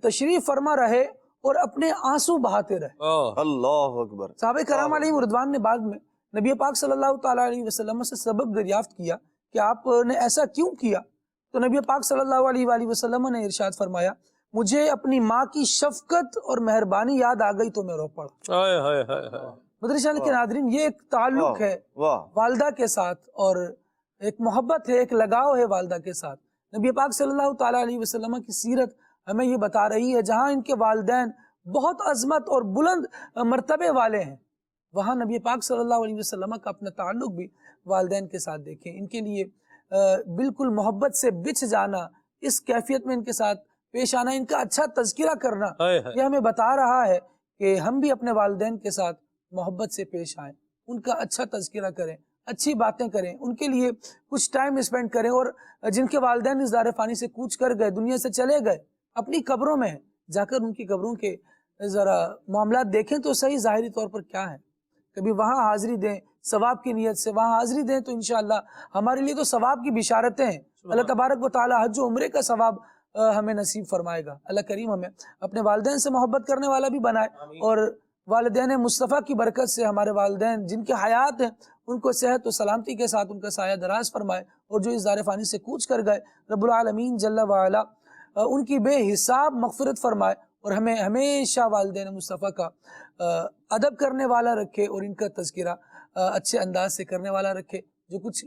تشریف فرما رہے اور اپنے آنسو بہاتے رہے۔ اللہ اکبر۔ صحابہ کرام علیہ رضوان نے بعد میں نبی پاک صلی اللہ تعالیٰ علیہ وسلم سے سبب دریافت کیا کہ آپ نے ایسا کیوں کیا؟ تو نبی پاک صلی اللہ علیہ وآلہ وسلم نے ارشاد فرمایا، مجھے اپنی ماں کی شفقت اور مہربانی یاد آ گئی تو میں رو پڑا۔ مدرسہ کے ناظرین، یہ ایک تعلق ہے والدہ کے ساتھ اور ایک محبت ہے، ایک لگاؤ ہے والدہ کے ساتھ۔ نبی پاک صلی اللہ تعالیٰ علیہ وسلم کی سیرت ہمیں یہ بتا رہی ہے، جہاں ان کے والدین بہت عظمت اور بلند مرتبے والے ہیں، وہاں نبی پاک صلی اللہ علیہ وسلم کا اپنا تعلق بھی والدین کے ساتھ دیکھیں۔ ان کے لیے بالکل محبت سے بچھ جانا، اس کیفیت میں ان کے ساتھ پیش آنا، ان کا اچھا تذکرہ کرنا، یہ ہمیں بتا رہا ہے کہ ہم بھی اپنے والدین کے ساتھ محبت سے پیش آئیں، ان کا اچھا تذکرہ کریں، اچھی باتیں کریں، ان کے لیے کچھ ٹائم اسپینڈ کریں۔ اور جن کے والدین اس دار فانی سے کوچ کر گئے، دنیا سے چلے گئے، اپنی قبروں میں جا کر ان کی قبروں کے ذرا معاملات دیکھیں تو صحیح ظاہری طور پر کیا ہے، کبھی وہاں حاضری دیں ثواب کی نیت سے، وہاں حاضری دیں تو انشاءاللہ ہمارے لیے تو ثواب کی بشارتیں ہیں۔ اللہ تبارک و تعالی حج و عمرے کا ثواب ہمیں نصیب فرمائے گا۔ اللہ کریم ہمیں اپنے والدین سے محبت کرنے والا بھی بنائے، اور والدین مصطفیٰ کی برکت سے ہمارے والدین جن کے حیات ہیں ان کو صحت و سلامتی کے ساتھ ان کا سایہ دراز فرمائے، اور جو اس دار فانی سے کوچ کر گئے رب العالمین جل وعلا ان کی بے حساب مغفرت فرمائے، اور ہمیں ہمیشہ والدین مصطفیٰ کا ادب کرنے والا رکھے اور ان کا تذکرہ اچھے انداز سے کرنے والا رکھے، جو کچھ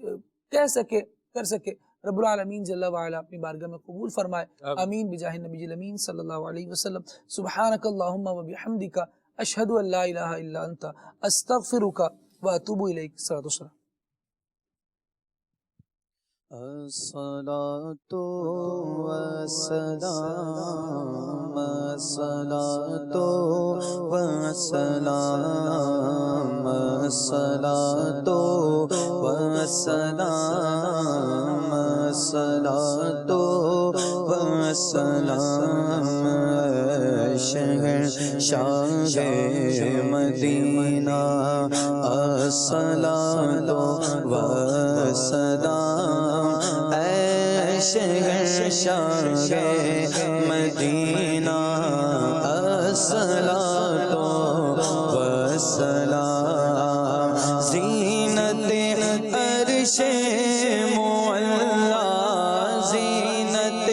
کہہ سکے کر سکے رب العالمین جل وعلا اپنی بارگاہ میں قبول فرمائے۔ آمین بجاہ نبی الامین صلی اللہ علیہ وسلم۔ سبحانک اللہم و بحمدک، اشہد ان لا الہ الا انت، استغفرک و اتوب الیک۔ صلی اللہ علیہ وسلم۔ الصلاة والسلام، الصلاة والسلام، الصلاة والسلام، الصلاة والسلام، شہر شاہ مدینہ، الصلاة والسلام، اے شہر شاہ مدینہ، الصلاة والسلام، زینت عرش معلا، زینت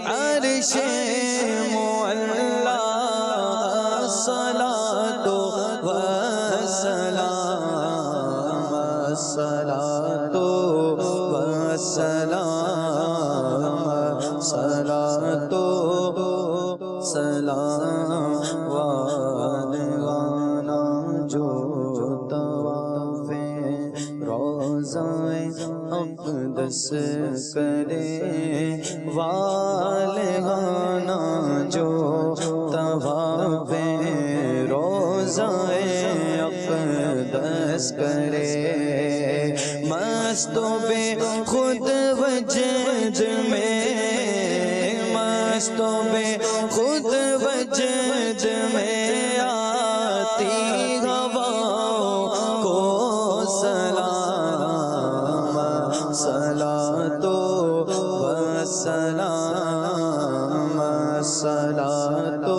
عرش معلا، الصلاة والسلام، الصلاة والسلام، صلاة سلام والوانا جو طواف روضہ اقدس کرے، والوانا جو طواف روضہ اقدس کرے مست و بے خود وجد میں مست و بے خود وجد میں آتی ہواؤں کو سلام صلاۃ و سلام صلاۃ و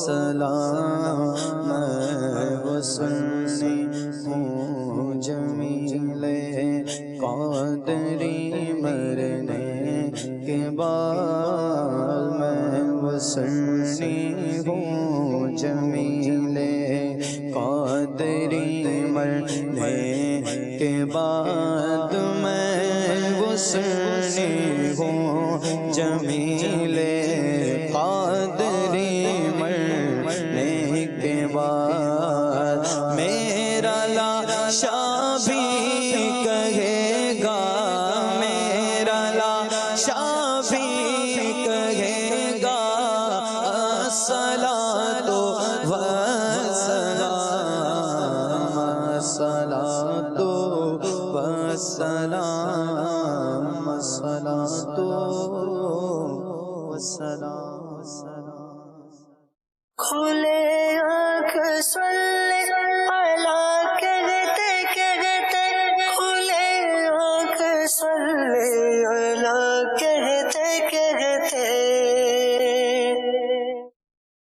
سلام میں وہ سنی ہوں جمیل قادری مرنے کے بعد میں وہ سنی ہوں جمیل قادری مرنے کے بعد میں وہ سنی ہوں جمیل قادری مرنے کے بعد میرا لاشا بھی کہے گا میرا لاشا بھی کہے گا الصلاۃ والسلام الصلاۃ والسلام الصلاۃ والسلام کھلے آنکھ